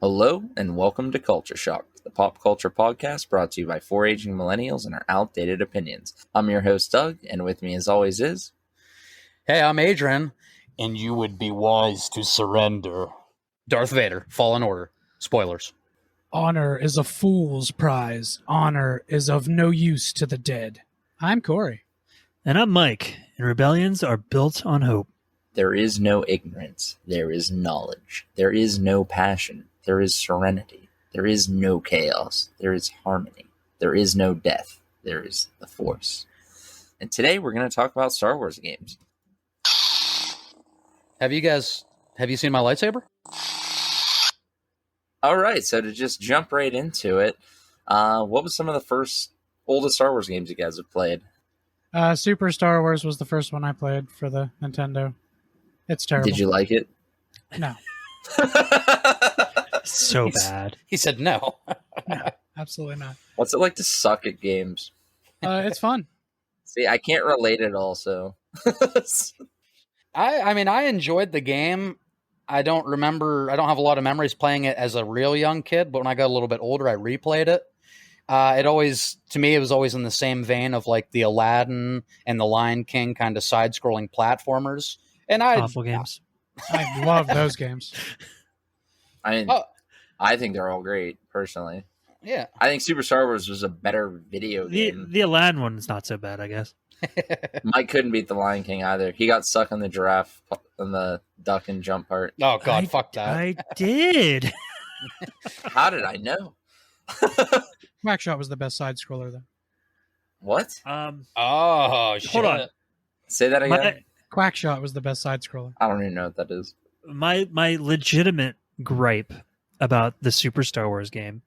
Hello and welcome to Culture Shock, the pop culture podcast brought to you by four aging millennials and our outdated opinions. I'm your host, Doug, and with me as always is... Hey, I'm Adrian, and you would be wise to surrender. Darth Vader, Fallen Order. Spoilers. Honor is a fool's prize. Honor is of no use to the dead. I'm Corey. And I'm Mike, and rebellions are built on hope. There is no ignorance. There is knowledge. There is no passion. There is serenity. There is no chaos. There is harmony. There is no death. There is the Force. And today we're going to talk about Star Wars games. Have you seen my lightsaber? All right, so to just jump right into it, what was some of the oldest Star Wars games you guys have played? Super Star Wars was the first one I played for the Nintendo. It's terrible. Did you like it? No. So bad. He said no. No, absolutely not. What's it like to suck at games? It's fun. See, I can't relate at all, so... I enjoyed the game. I don't have a lot of memories playing it as a real young kid, but when I got a little bit older, I replayed it. It was always in the same vein of like the Aladdin and the Lion King kind of side-scrolling platformers. And Awful games. I love those games. I think they're all great, personally. Yeah. I think Super Star Wars was a better video game. The Aladdin one is not so bad, I guess. Mike couldn't beat the Lion King either. He got stuck on the giraffe and the duck and jump part. Oh, God, fuck that. I did. How did I know? Quackshot was the best side-scroller, though. What? Oh, shit. Hold on. Say that again? Quackshot was the best side-scroller. I don't even know what that is. My legitimate gripe about the Super Star Wars game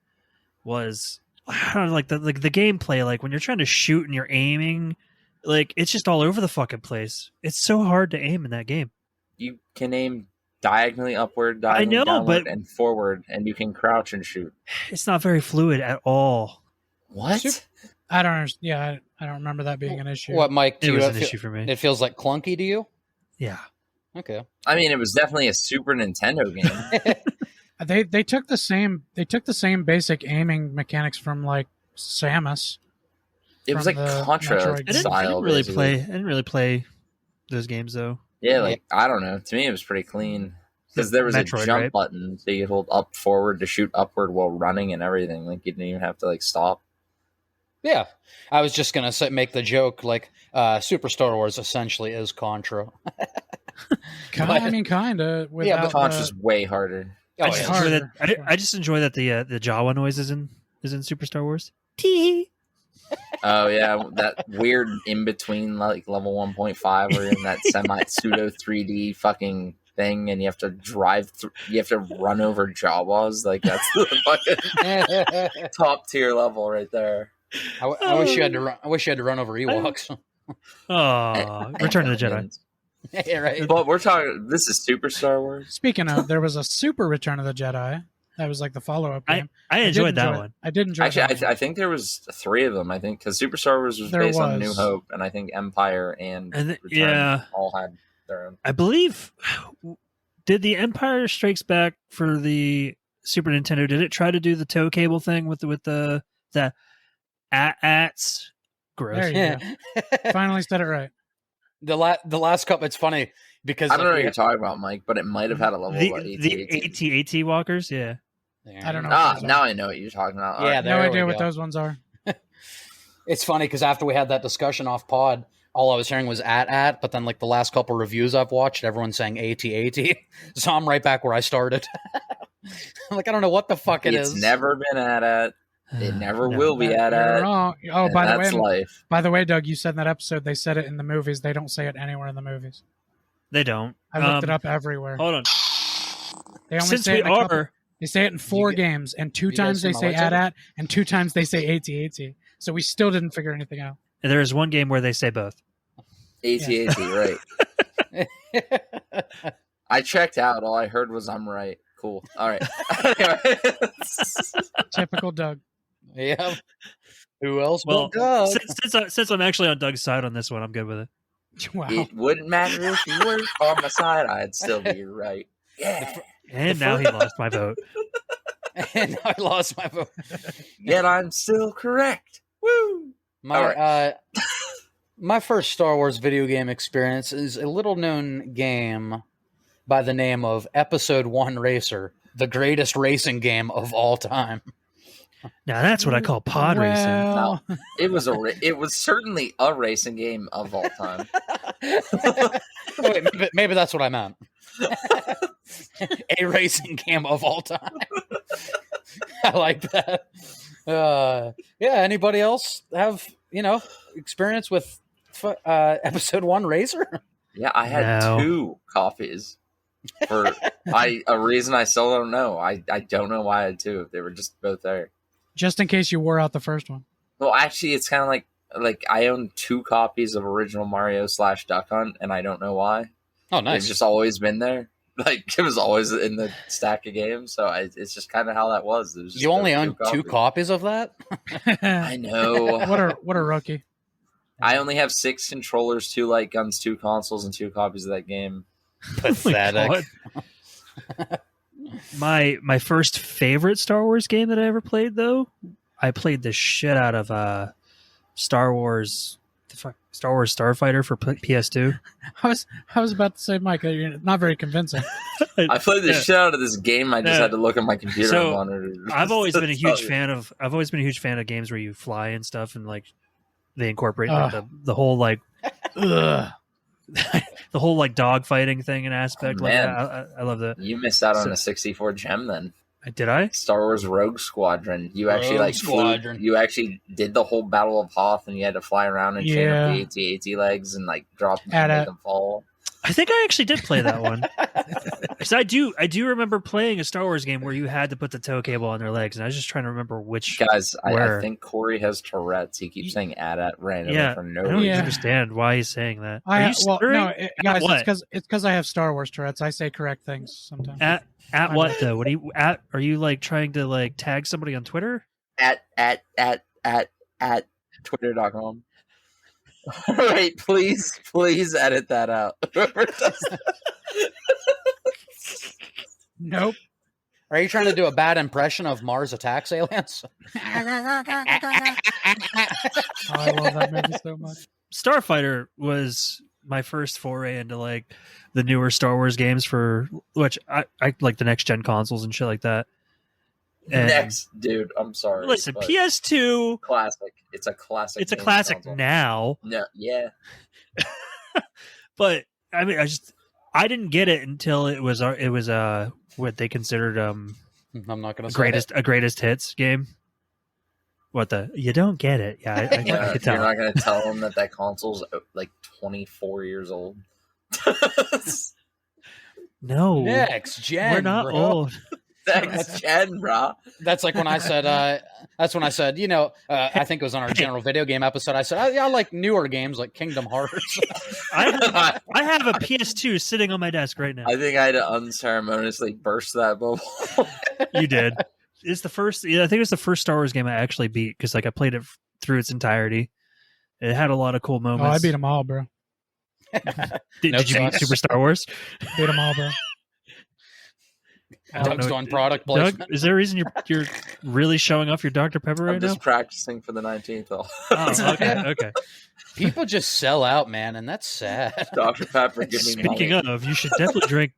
was, I don't know, like the gameplay. Like when you're trying to shoot and you're aiming, like it's just all over the fucking place. It's so hard to aim in that game. You can aim diagonally upward, diagonally downward, and forward, and you can crouch and shoot. It's not very fluid at all. What? I don't understand. Yeah, I don't remember that being an issue. What, Mike? It was an issue for me. It feels like clunky to you? Yeah. Okay. I mean, it was definitely a Super Nintendo game. They took the same basic aiming mechanics from like Samus. It was like Contra Metroid games. style. I didn't really play those games though. Yeah, I don't know. To me, it was pretty clean because there was Metroid, a jump right? button, so you could hold up forward to shoot upward while running and everything. Like you didn't even have to like stop. Yeah. I was just going to make the joke like Super Star Wars essentially is Contra. Kind of. Yeah, but Contra's way harder. Oh, I just enjoy that the Jawa noise is in Super Star Wars. Tee. Oh yeah, that weird in between like level 1.5 where you're in that semi pseudo 3D fucking thing, and you have to you have to run over Jawas. Like that's the fucking top tier level right there. I wish you had to run over Ewoks. Oh, Return of the Jedi. Yeah, right. But we're talking. This is Super Star Wars. Speaking of, there was a Super Return of the Jedi. That was like the follow-up game. I enjoyed that one. I did enjoy Actually, that one. I think there was 3 of them. I think because Super Star Wars was based on New Hope, and I think Empire and Return all had their own. I believe. Did the Empire Strikes Back for the Super Nintendo? Did it try to do the tow cable thing with the ats? Gross. There you go. Finally said it right. The last couple, it's funny because I don't know what you're talking about, Mike, but it might have had a level about the AT walkers, yeah. I don't know. Now I know what you're talking about. Yeah, Right. No idea what those ones are. It's funny because after we had that discussion off pod, all I was hearing was at, but then like the last couple reviews I've watched, everyone's saying AT. So I'm right back where I started. I'm like, I don't know what the fuck is. It's never been at. It never will be at. Wrong. Oh, that's life. By the way, Doug, you said in that episode they said it in the movies. They don't say it anywhere in the movies. They don't. I looked it up everywhere. Hold on. They only Since say it we are, they say it in 4 games, and 2 times they say at, and 2 times they say AT. So we still didn't figure anything out. there is one game where they say both. AT, right. I checked out. All I heard was I'm right. Cool. All right. Typical Doug. Yeah. Who else? Well, Doug? since I'm actually on Doug's side on this one, I'm good with it. Wow. It wouldn't matter if you were on my side. I'd still be right. Yeah. And now he lost my vote. And I lost my vote. Yet I'm still correct. Woo! My my first Star Wars video game experience is a little known game by the name of Episode 1 Racer, the greatest racing game of all time. Now that's what I call pod racing. No, it was certainly a racing game of all time. Wait, maybe that's what I meant. A racing game of all time. I like that. Yeah. Anybody else have experience with Episode 1 Racer? Yeah, I had 2 copies. For a reason I still don't know. I don't know why I had 2. They were just both there. Just in case you wore out the first one. Well, actually, it's kind of like I own 2 copies of original Mario / Duck Hunt, and I don't know why. Oh, nice. They've just always been there. Like, it was always in the stack of games, so it's just kind of how that was. It was just you only own 2 copies of that? I know. What a rookie. I only have 6 controllers, 2 light guns, 2 consoles, and 2 copies of that game. Pathetic. My first favorite Star Wars game that I ever played, though, I played the shit out of Star Wars Starfighter for PS2. I was about to say, Mike, you're not very convincing. I played the shit out of this game. I just had to look at my computer and monitor. I've always been a huge fan of games where you fly and stuff, and like they incorporate the whole like the whole like dog fighting thing and aspect. Oh, like man. I love that. You missed out on a 64 gem then. Did I? Star Wars Rogue Squadron. You actually Rogue Squadron. You actually did the whole Battle of Hoth, and you had to fly around and chain up the AT-AT legs and like drop them and make them fall. I think I actually did play that one. Because I do remember playing a Star Wars game where you had to put the tow cable on their legs, and I was just trying to remember which. Guys, I think Corey has Tourette's. He keeps saying "at" randomly for no reason. I don't understand why he's saying that. Guys, it's because I have Star Wars Tourette's. I say correct things sometimes. At what though? What are you at? Are you like trying to like tag somebody on Twitter? At twitter.com. All right, please edit that out. Whoever does that. Nope. Are you trying to do a bad impression of Mars Attacks aliens? I love that movie so much. Starfighter was my first foray into like the newer Star Wars games, for which I like the next gen consoles and shit like that. And dude, I'm sorry. Listen, PS2 classic. It's a classic. It's a classic console. Now. No, yeah. But I mean, I didn't get it until it was what they considered I'm not going to a greatest hits game. You don't get it? Yeah, I could tell. You're not going to tell them that console's like 24 years old. No, next gen. We're not old. Next gen, bro. That's like when I said. That's when I said. I think it was on our general video game episode. I said I like newer games like Kingdom Hearts. I have a PS2 sitting on my desk right now. I think I had to unceremoniously burst that bubble. You did. It's the first. Yeah, I think it was the first Star Wars game I actually beat because I played it through its entirety. It had a lot of cool moments. Oh, I beat them all, bro. Did you beat Super Star Wars? Beat them all, bro. Doug's doing product placement. Doug, is there a reason you're really showing off your Dr. Pepper right now? I'm just practicing for the 19th. Oh, okay. People just sell out, man, and that's sad. Dr. Pepper, give me Speaking money. of, you should definitely drink.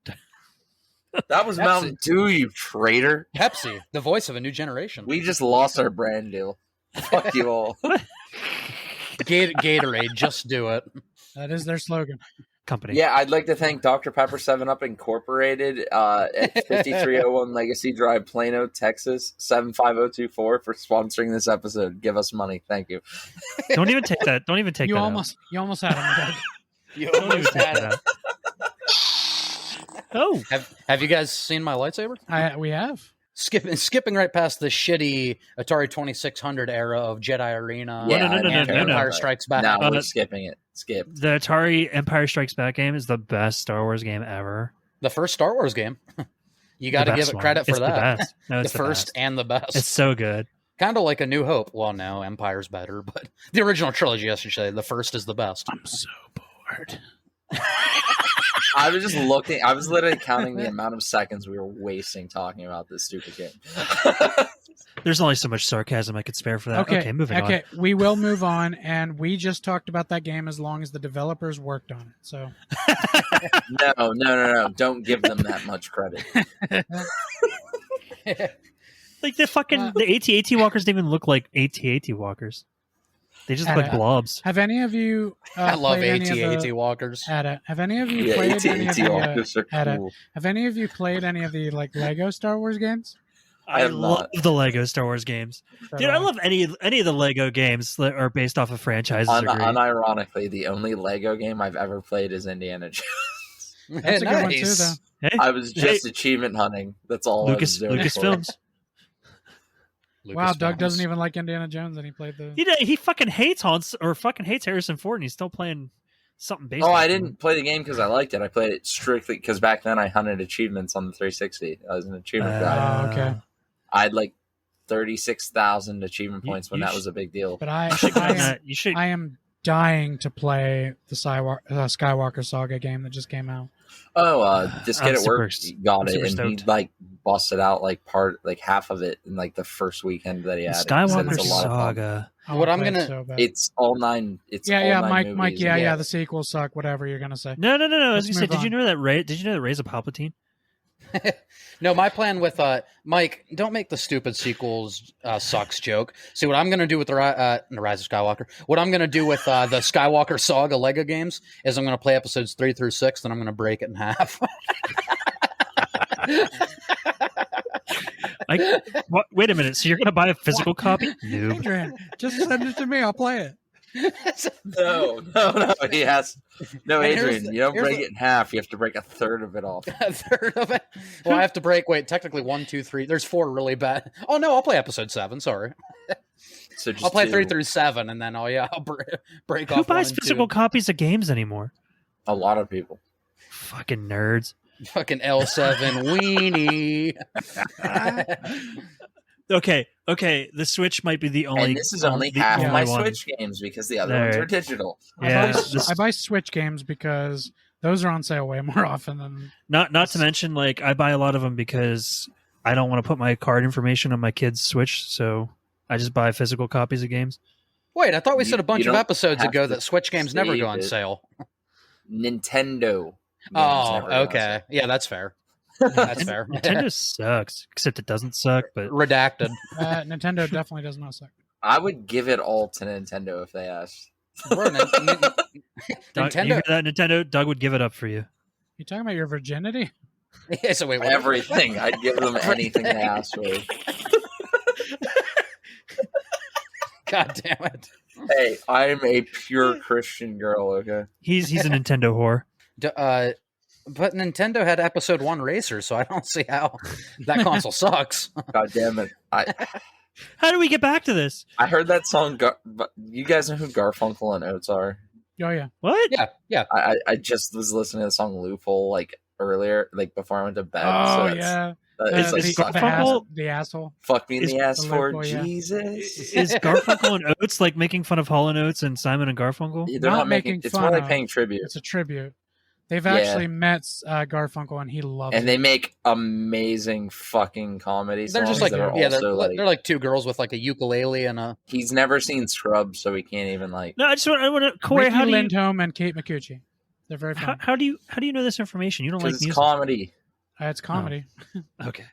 That was Pepsi. Mountain Dew, you traitor. Pepsi, the voice of a new generation. We just lost our brand deal. Fuck you all. Gatorade, just do it. That is their slogan. Company. Yeah, I'd like to thank Dr. Pepper 7-Up Incorporated at 5301 Legacy Drive, Plano, Texas 75024 for sponsoring this episode. Give us money, thank you. Don't even take that. Don't even take you that. You almost had him, Doug. You almost had it. Oh, have you guys seen my lightsaber? We have. Skipping right past the shitty Atari 2600 era of Jedi Arena. Yeah, no. Empire Strikes Back. No, we're skipping it. Skip. The Atari Empire Strikes Back game is the best Star Wars game ever. The first Star Wars game. You got to give it credit for that. The best. No, the first and the best. It's so good. Kind of like A New Hope. Well, no, Empire's better, but the original trilogy, I should say, the first is the best. I'm so bored. I was just looking. I was literally counting the amount of seconds we were wasting talking about this stupid game. There's only so much sarcasm I could spare for that. Okay, moving on. Okay, we will move on, and we just talked about that game as long as the developers worked on it. So no. Don't give them that much credit. Like the AT-AT walkers didn't even look like AT-AT walkers. They just look like blobs. Have any of you? I love AT-AT walkers. Have any of you played any of the? Cool. Have any of you played any of the like Lego Star Wars games? I love the Lego Star Wars games. Dude, I love any of the Lego games that are based off of franchises. Unironically, the only Lego game I've ever played is Indiana Jones. That's a good one too, though. Hey, I was just achievement hunting. That's all. Lucasfilms. Wow, Doug doesn't even like Indiana Jones, and he played the. He fucking hates hates Harrison Ford, and he's still playing something based. I didn't play the game because I liked it. I played it strictly because back then I hunted achievements on the 360. I was an achievement guy. Oh, okay. I had like 36,000 achievement points when that was a big deal. But I am dying to play the Skywalker Saga game that just came out. This kid at work got it, and stoked. He like busted out like half of it in like the first weekend that he had. Skywalker Saga. What I'm gonna? So it's all 9. It's yeah, all 9 Mike. movies. Yeah. The sequels suck. Whatever you're gonna say. No. As you said, did you know that Rey's a Palpatine? No, my plan with Mike, don't make the stupid sequels sucks joke. See what I'm going to do with the Rise of Skywalker. What I'm going to do with the Skywalker Saga Lego games is I'm going to play episodes 3 through 6, then I'm going to break it in half. Wait a minute. So you're going to buy a physical copy? Noob. Adrian, just send it to me. I'll play it. No. He has Adrian. You don't break it in half. You have to break a third of it off. A third of it. Well, I have to break. Wait, technically 1, 2, 3. There's 4 really bad. Oh no, I'll play episode 7. Sorry. So just I'll play 2. 3 through 7, and then I'll break off. Who buys physical copies of games anymore? A lot of people. Fucking nerds. Fucking L7 weenie. Okay. The Switch might be the only. And this is only half my Switch games because the other ones are digital. Yeah, I buy Switch games because those are on sale way more often than. Not to mention, like, I buy a lot of them because I don't want to put my card information on my kid's Switch, so I just buy physical copies of games. Wait, I thought we said a bunch of episodes ago that Switch games never go on sale. Nintendo. Oh, okay. Yeah, that's fair. That's fair. Nintendo sucks, except it doesn't suck. But redacted. Nintendo definitely does not suck. I would give it all to Nintendo if they asked. Bro, Nintendo. You hear that, Nintendo? Doug would give it up for you. You talking about your virginity? Yeah, so wait, everything. I'd give them anything they asked for. God damn it! Hey, I'm a pure Christian girl. Okay. He's a Nintendo whore. But Nintendo had Episode 1 Racer, so I don't see how that console sucks. God damn it. How do we get back to this? I heard that song. You guys know who Garfunkel and Oates are? Oh, yeah. What? Yeah. I just was listening to the song Loophole like earlier, like before I went to bed. Oh, so yeah. The asshole. Fuck me in the ass for Loophole, Jesus. Is Garfunkel and Oates like making fun of Hall & Oates and Simon and Garfunkel? They're not making fun. It's more like paying tribute. It's a tribute. They've actually met Garfunkel, and he loves it. And they make amazing fucking comedy songs. They're just like, they're like 2 girls with like a ukulele and a... He's never seen Scrubs, so he can't even like... No, I want to... Corey, Ricky Lindholm and Kate McCucci. They're very funny. How do you know this information? You don't like music? It's comedy. It's comedy. Oh. Okay.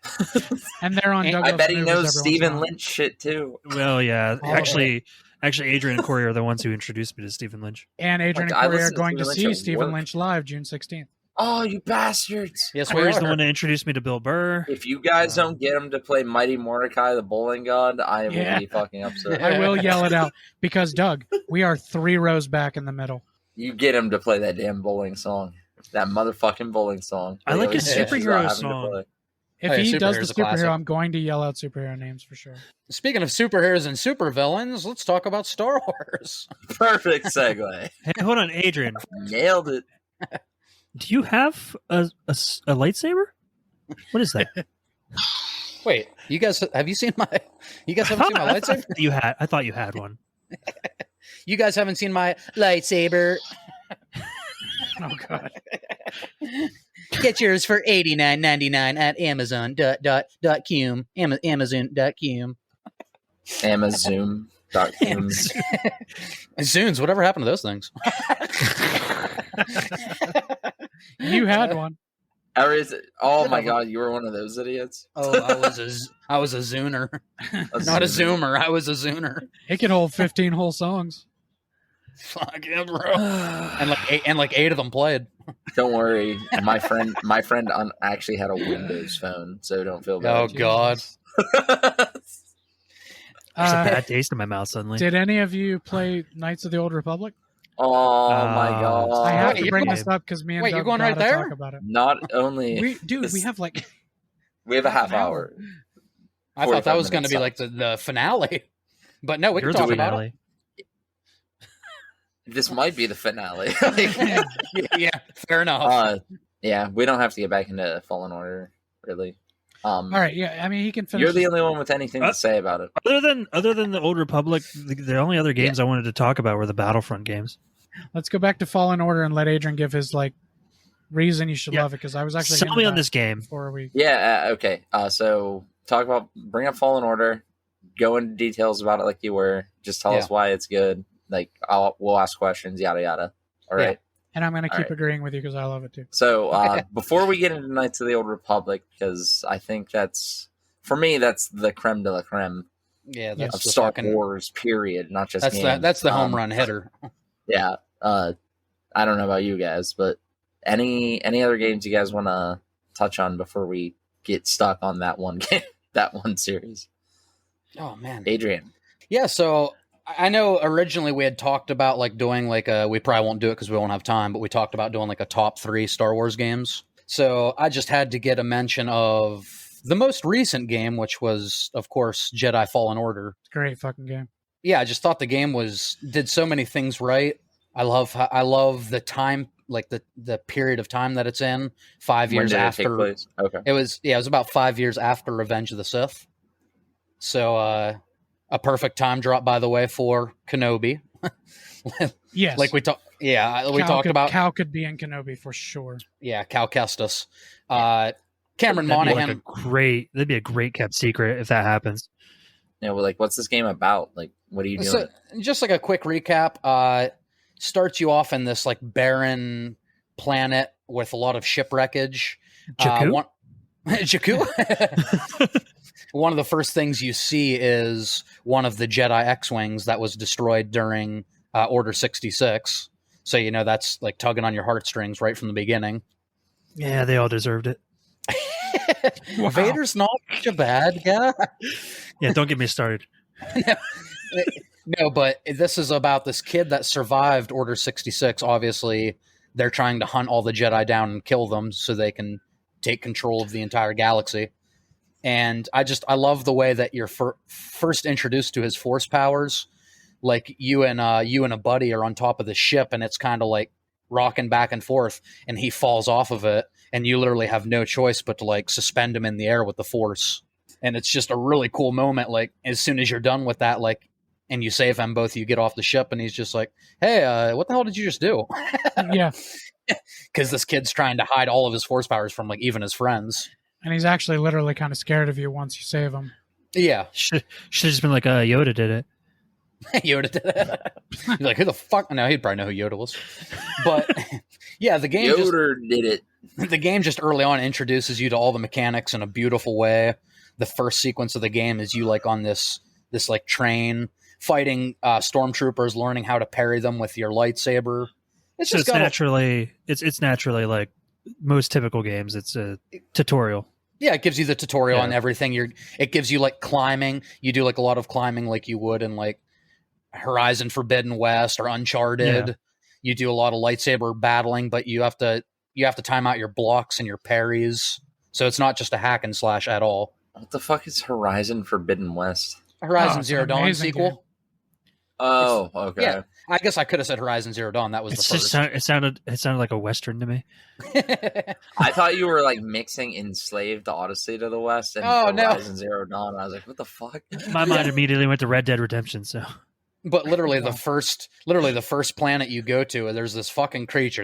And they're on Douglas I bet he Movies knows Stephen Lynch shit, too. Well, yeah. Actually, Adrian and Corey are the ones who introduced me to Stephen Lynch. And Adrian and Corey are going to see Stephen Lynch live June 16th. Oh, you bastards. Yes, Corey's the one that introduced me to Bill Burr. If you guys don't get him to play Mighty Mordecai, the bowling god, I will be fucking upset. I will yell it out because, Doug, we are 3 rows back in the middle. You get him to play that damn bowling song. That motherfucking bowling song. I like his superhero song. If he does the superhero, I'm going to yell out superhero names for sure. Speaking of superheroes and supervillains, let's talk about Star Wars. Perfect segue. Hey, hold on, Adrian. Nailed it. Do you have a lightsaber? What is that? Wait, you guys haven't seen my lightsaber? I thought you had one. You guys haven't seen my lightsaber. Oh god. Get yours for $89.99 at Amazon.com. Amazon.com. Amazon.com. Zunes, whatever happened to those things? You had one. Oh my god, you were one of those idiots. Oh, I was a Zooner. Not a Zoomer. I was a Zooner. It could hold 15 whole songs. Fuck yeah, bro. and like 8 of them played. Don't worry, my friend actually had a Windows phone, so don't feel bad. Oh god. There's a bad taste in my mouth suddenly. Did any of you play Knights of the Old Republic? Oh my god! I have to Wait, bring this up because me and Wait, Doug you're going right gotta there? talk about it. Not only We have like we have a half hour. I thought that 45 was going to be like minutes the finale. But no, we can You're the talk about finale. This might be the finale. it. Yeah, fair enough. Yeah, we don't have to get back into Fallen Order, really. all right. Yeah, I mean he can finish. You're the only one with anything to say about it. Other than the Old Republic, the only other games I wanted to talk about were the Battlefront games. Let's go back to Fallen Order and let Adrian give his like reason you should love it because I was actually Sell me on this game. before we. Yeah. Okay. So bring up Fallen Order, go into details about it like you were. Just tell us why it's good. Like we'll ask questions, yada yada. All right. And I'm going to keep right. agreeing with you because I love it too. So before we get into Knights of the Old Republic, because I think that's the creme de la creme Yeah, of that's the Star fucking, Wars. Period. Not just that's games. that's the home run hitter. Yeah. I don't know about you guys, but any other games you guys want to touch on before we get stuck on that one game, that one series? Oh man, Adrian. yeah. So I know originally we had talked about like doing like we probably won't do it because we won't have time, but we talked about doing like a top 3 Star Wars games. So I just had to get a mention of the most recent game, which was of course Jedi Fallen Order. Great fucking game. Yeah, I just thought the game did so many things right. I love the time, like the period of time that it's in. 5 years after. Okay. It was about 5 years after Revenge of the Sith. So a perfect time drop, by the way, for Kenobi. Yes. Like we talked. Yeah, we talked about. Cal could be in Kenobi for sure. Yeah, Cal Kestis. Cameron That'd Monaghan. That'd be a great kept secret if that happens. Yeah, well, like, what's this game about? Like, what are you doing? So, just like a quick recap, starts you off in this like barren planet with a lot of shipwreckage. Jakku? Jakku. One of the first things you see is one of the Jedi X-Wings that was destroyed during Order 66. So, that's like tugging on your heartstrings right from the beginning. Yeah, they all deserved it. Wow. Vader's not such a bad guy. Yeah, don't get me started. No, but this is about this kid that survived Order 66. Obviously, they're trying to hunt all the Jedi down and kill them so they can take control of the entire galaxy. And I love the way that you're first introduced to his force powers. Like you and a buddy are on top of the ship, and it's kind of like rocking back and forth, and he falls off of it, and you literally have no choice but to like suspend him in the air with the force. And it's just a really cool moment. Like as soon as you're done with that, like, and you save him, both of you get off the ship, and he's just like, "Hey, what the hell did you just do?" Yeah, because this kid's trying to hide all of his force powers from like even his friends. and he's actually literally kind of scared of you once you save him. Yeah, Should have just been like, Yoda did it. Yoda did it. He's like, who the fuck? No, he'd probably know who Yoda was. But yeah, the game did it. The game just early on introduces you to all the mechanics in a beautiful way. The first sequence of the game is you like on this like train fighting stormtroopers, learning how to parry them with your lightsaber. It's naturally like most typical games. It's a tutorial. Yeah, it gives you the tutorial on everything. It gives you like climbing. You do like a lot of climbing like you would in like Horizon Forbidden West or Uncharted. Yeah. You do a lot of lightsaber battling, but you have to time out your blocks and your parries. So it's not just a hack and slash at all. What the fuck is Horizon Forbidden West? Horizon Zero Dawn sequel. Game. Oh, okay. Yeah, I guess I could have said Horizon Zero Dawn. That was the first. It sounded like a Western to me. I thought you were like mixing Enslaved Odyssey to the West and Horizon Zero Dawn. I was like, what the fuck? My mind immediately went to Red Dead Redemption. So But literally the first planet you go to, there's this fucking creature.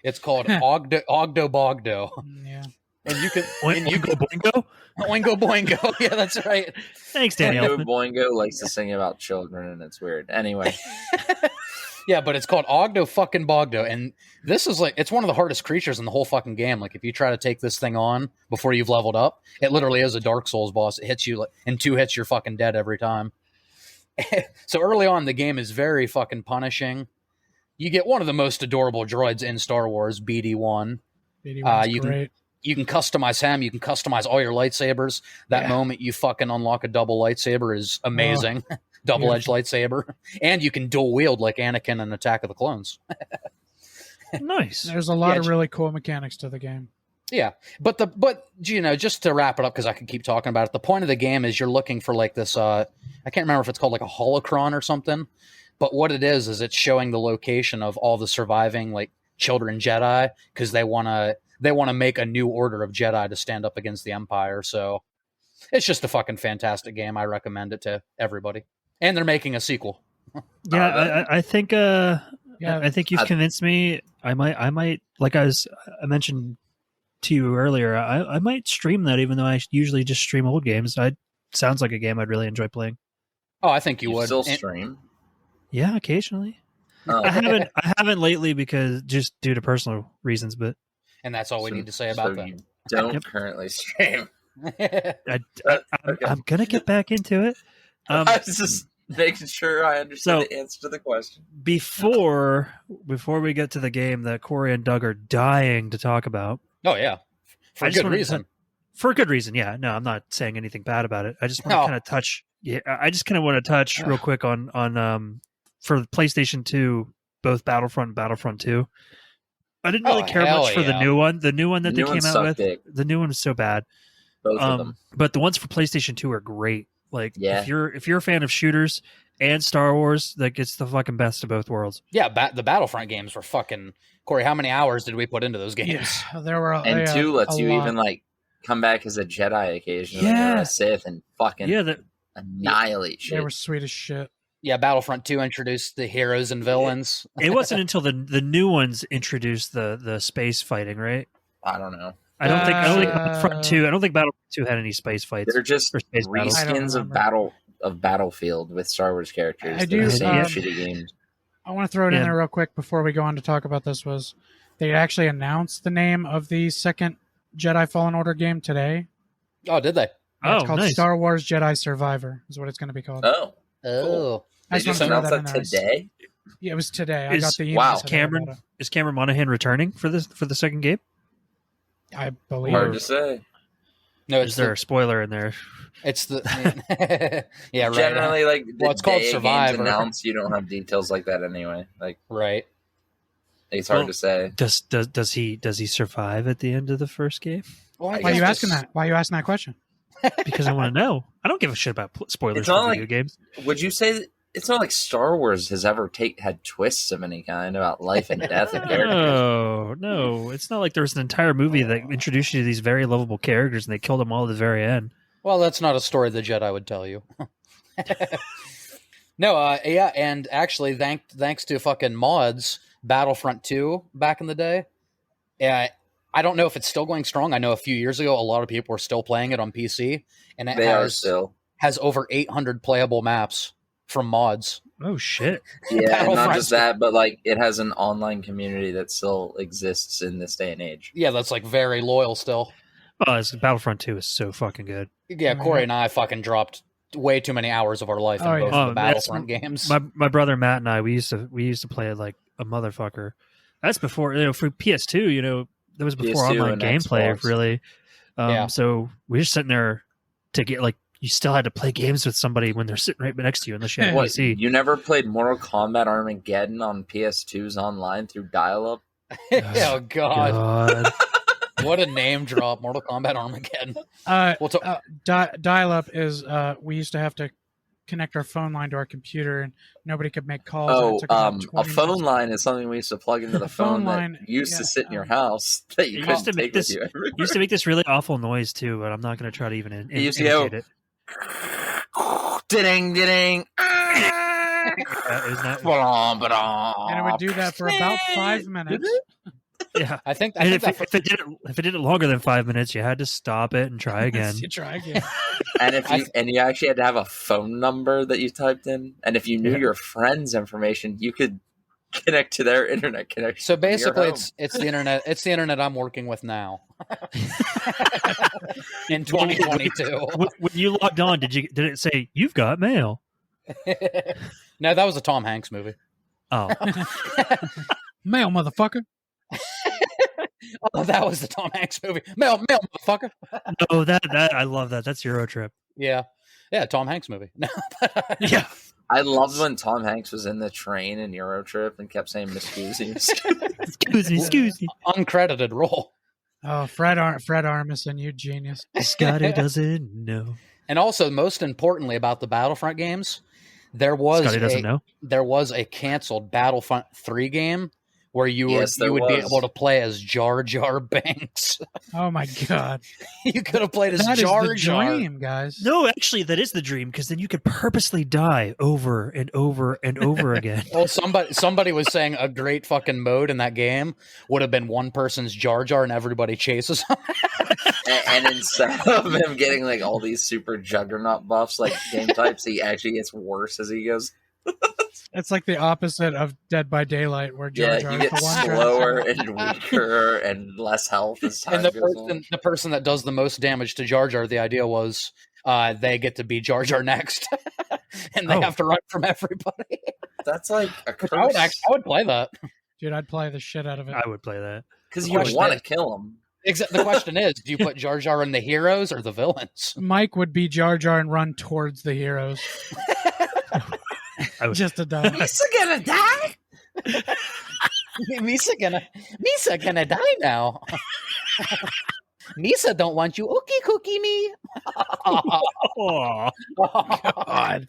It's called Ogdo Bogdo. Yeah. And you can Oingo Boingo? Oingo Boingo. Yeah, that's right. Thanks, Daniel. Boingo likes to sing about children, and it's weird. Anyway. Yeah, but it's called Ogdo fucking Bogdo, and this is like, it's one of the hardest creatures in the whole fucking game. Like, if you try to take this thing on before you've leveled up, it literally is a Dark Souls boss. It hits you, like, in 2 hits, you're fucking dead every time. So early on, the game is very fucking punishing. You get one of the most adorable droids in Star Wars, BD-1. BD-1's great. You can customize him. You can customize all your lightsabers. That moment you fucking unlock a double lightsaber is amazing. Double-edged lightsaber. And you can dual wield like Anakin in Attack of the Clones. Nice. There's a lot of really cool mechanics to the game. Yeah, but you know, just to wrap it up, because I could keep talking about it, the point of the game is you're looking for like this, I can't remember if it's called like a holocron or something, but what it is it's showing the location of all the surviving like children Jedi, because they want to make a new order of Jedi to stand up against the Empire. So it's just a fucking fantastic game. I recommend it to everybody. And they're making a sequel. Yeah, I think I think you've convinced me. I might like I mentioned to you earlier, I might stream that, even though I usually just stream old games. Sounds like a game I'd really enjoy playing. Oh, I think you would still stream. Yeah, occasionally. Oh. I haven't lately because just due to personal reasons, but and that's all we need to say about that. You don't currently stream. I'm gonna get back into it. I was just making sure I understood the answer to the question. Before we get to the game that Corey and Doug are dying to talk about. Oh yeah, for good reason. For good reason, yeah. No, I'm not saying anything bad about it. I just want to kind of touch. Yeah, I just kind of want to touch real quick on for PlayStation 2, both Battlefront and Battlefront 2. I didn't really care much for the new one. The new one that they came out with. The new one was so bad. Both of them. But the ones for PlayStation 2 are great. Like, yeah. if you're a fan of shooters and Star Wars, that gets the fucking best of both worlds. Yeah, the Battlefront games were fucking... Corey, how many hours did we put into those games? Yeah, there were, and 2 lets you even like come back as a Jedi occasionally, or a Sith, and fucking annihilate shit. They were sweet as shit. Yeah, Battlefront 2 introduced the heroes and villains. It wasn't until the new ones introduced the space fighting, right? I don't know. I don't think Battlefront 2. I don't think Battlefront 2 had any space fights. They're just reskins of Battlefield with Star Wars characters. I do. Shitty games. I want to throw it in there real quick before we go on to talk about this. Was they actually announced the name of the second Jedi Fallen Order game today? Oh, did they? It's called Star Wars Jedi Survivor. Is what it's going to be called. Oh, cool. They just announced that today. Yeah, it was today. I got the email. Wow, is Cameron Monaghan returning for the second game? I believe. Hard to say. No, is there a spoiler in there? It's the yeah. Right. Generally, like it's called Survivor. Announced, you don't have details like that anyway. Like right. It's hard to say. Does he survive at the end of the first game? Why are you asking that? Why are you asking that question? Because I want to know. I don't give a shit about spoilers for video games. Would you say it's not like Star Wars has ever had twists of any kind about life and death of characters? No. It's not like there was an entire movie that introduced you to these very lovable characters and they killed them all at the very end. Well, that's not a story the Jedi would tell you. No, and actually, thanks to fucking mods, Battlefront 2 back in the day. Yeah, I don't know if it's still going strong. I know a few years ago, a lot of people were still playing it on PC, and it has over 800 playable maps from mods. Oh shit! Yeah, and not just that, but like it has an online community that still exists in this day and age. Yeah, that's like very loyal still. Oh, Battlefront 2 is so fucking good. Yeah, Corey and I fucking dropped way too many hours of our life in both of the Battlefront games. My brother Matt and I we used to play it like a motherfucker. That's before for PS2. That was before online gameplay, Xbox. Really. So we were sitting there to get like you still had to play games with somebody when they're sitting right next to you unless you had a PC. You never played Mortal Kombat Armageddon on PS2's online through dial-up? Oh God. What a name drop, Mortal Kombat Armageddon. Dial-up is we used to have to connect our phone line to our computer and nobody could make calls. A phone line is something we used to plug into the phone line that used to sit in your house that you couldn't take with you everywhere. Used to make this really awful noise too, but I'm not going to try to even imitate it. Ding, ding. It was not. And it would do that for about 5 minutes. Yeah, I think and if that it did it longer than 5 minutes, you had to stop it and try again. You try again. And you actually had to have a phone number that you typed in, and if you knew Yeah. your friend's information, you could connect to their internet connection. So from your basically, home. it's the internet. It's the internet I'm working with now. In 2022. When you logged on, did it say you've got mail? No, that was a Tom Hanks movie. Oh, Mail, motherfucker. Oh, that was the Tom Hanks movie. Mail, motherfucker. no, that I love that. That's Eurotrip. Yeah, Tom Hanks movie. Yeah, I loved when Tom Hanks was in the train in Eurotrip and kept saying "Excuse me." excuse me. Uncredited role. Oh, Fred Armisen, you genius. Scotty doesn't know. And also, most importantly about the Battlefront games, there was Scotty doesn't know. There was a canceled Battlefront 3 game where you would be was. able to play as Jar Jar Binks. Oh my god. You could have played as That is Jar the Jar. dream, guys. No, actually, that is the dream because then you could purposely die over and over and over again. Well, somebody was saying a great fucking mode in that game would have been one person's Jar Jar and everybody chases him. and instead of him getting like all these super juggernaut buffs, like game types, he actually gets worse as he goes. It's like the opposite of Dead by Daylight, where Jar Yeah, Jar you is get the one slower and weaker and less health as time And the goes on. person that does the most damage to Jar Jar, the idea was they get to be Jar Jar next, and they have to run from everybody. That's like a curse. I would play that. Dude, I'd play the shit out of it. I would play that. Because The you question want to is- kill him. The question is, do you put Jar Jar in the heroes or the villains? Mike would be Jar Jar and run towards the heroes. I would. Just to die. Misa gonna die? Misa gonna die now. Misa don't want you. Ookie cookie me. Aw. God.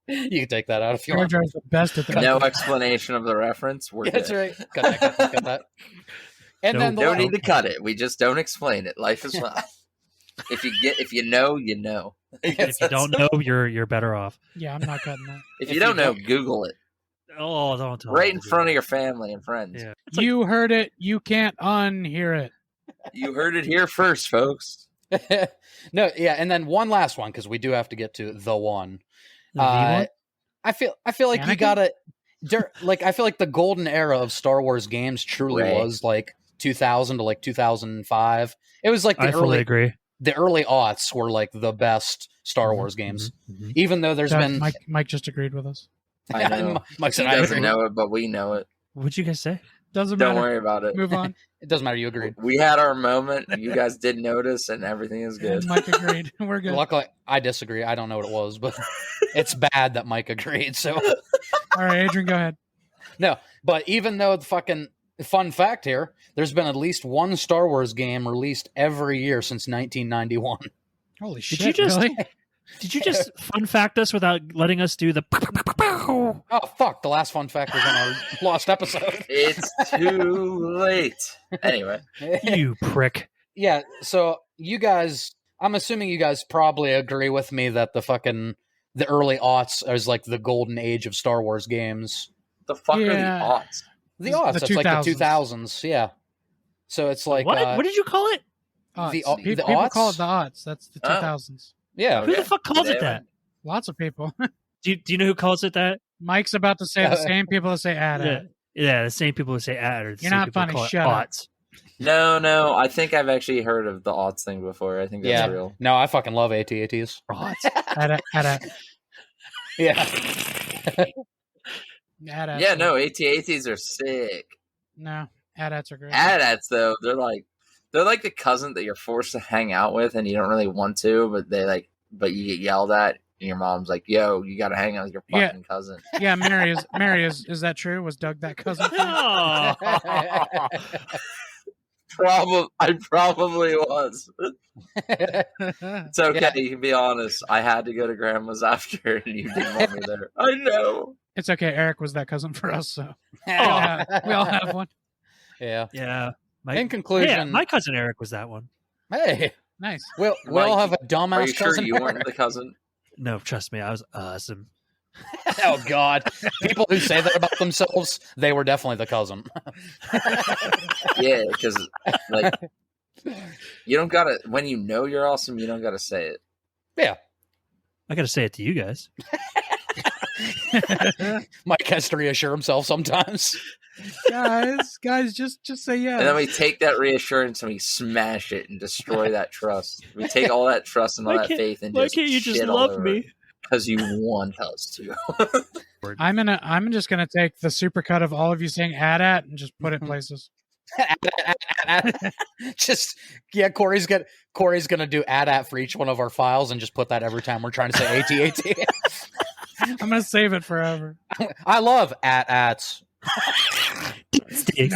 You can take that out if you Jar want. Jar's the best at that. No explanation of the reference. We're That's good. right. Cut that. And No, then the Don't la- need to cut it. We just don't explain it. Life is fine. If you know, you know. If you don't know, you're better off. Yeah, I'm not cutting that. If you don't know, Google it. Oh, don't tell Right me in to do front of that. your family and friends. Yeah. You heard it. You can't unhear it. You heard it here first, folks. No, yeah, and then one last one because we do have to get to the one. The one? I feel like you Anakin? gotta I feel like the golden era of Star Wars games truly Right. was like 2000 to like 2005. It was like I fully agree. the early aughts were like the best Star Wars games. Mhm. Even though there's That- been Mike just agreed with us. I know. Mike He said I doesn't agree. know it, but we know it. What'd you guys say? Doesn't Don't matter. worry about it. Move on. It doesn't matter. You agreed. We had our moment. You guys did notice, and everything is good. And Mike agreed. We're good. Luckily, I disagree. I don't know what it was, but it's bad that Mike agreed. So All right, Adrian, go ahead. no, but even though the fucking fun fact here, there's been at least one Star Wars game released every year since 1991. Holy Did shit! you just really? Did you just fun fact us without letting us do the? Oh fuck! The last fun fact was in our lost episode. It's too late. Anyway, You prick. Yeah. So you guys, I'm assuming you guys probably agree with me that the early aughts is like the golden age of Star Wars games. the fuck Yeah. are the aughts? The The aughts, it's like the 2000s. 2000s. Yeah. So it's like What did you call it? Aughts. The People aughts? call it the aughts. That's the Oh. 2000s. yeah. Who Okay. the fuck calls it Today, that? Lots of people. Do you know who calls it that? Mike's about to say the same people that say "ad." Yeah, yeah, the same people who say "ad" or the You're same not people who funny, call it shut up. aughts. No. I think I've actually heard of the aughts thing before. I think that's Yeah. real. No, I fucking love AT-ATs. Aughts. Ad. Yeah. Ad. Yeah, no, AT-ATs are sick. No, AT-ATs are great. AT-ATs though, they're like the cousin that you're forced to hang out with, and you don't really want to, but you get yelled at, and your mom's like, "Yo, you got to hang out with your Yeah. fucking cousin." Yeah, Mary is that true? Was Doug that cousin? for you? I probably was. It's okay. Yeah. You can be honest. I had to go to grandma's after, and you didn't want me there. I know. It's okay. Eric was that cousin for us, so we yeah. all have one. Yeah. In conclusion, Yeah, my cousin Eric was that one. hey, Nice. we all Mike, have a dumbass Are you sure cousin. you weren't the cousin? No, trust me, I was awesome. Oh God! People who say that about themselves, they were definitely the cousin. Yeah, because like you don't gotta. When you know you're awesome, you don't gotta say it. Yeah, I got to say it to you guys. Mike has to reassure himself sometimes. guys, just say yes. And then we take that reassurance and we smash it and destroy that trust. We take all that trust and all that faith and Why just can't you just shit all love over me? it because you want us to. I'm just gonna take the supercut of all of you saying at and just put it places. Just Corey's gonna do at for each one of our files and just put that every time we're trying to say AT. I'm gonna save it forever. I love ats. It's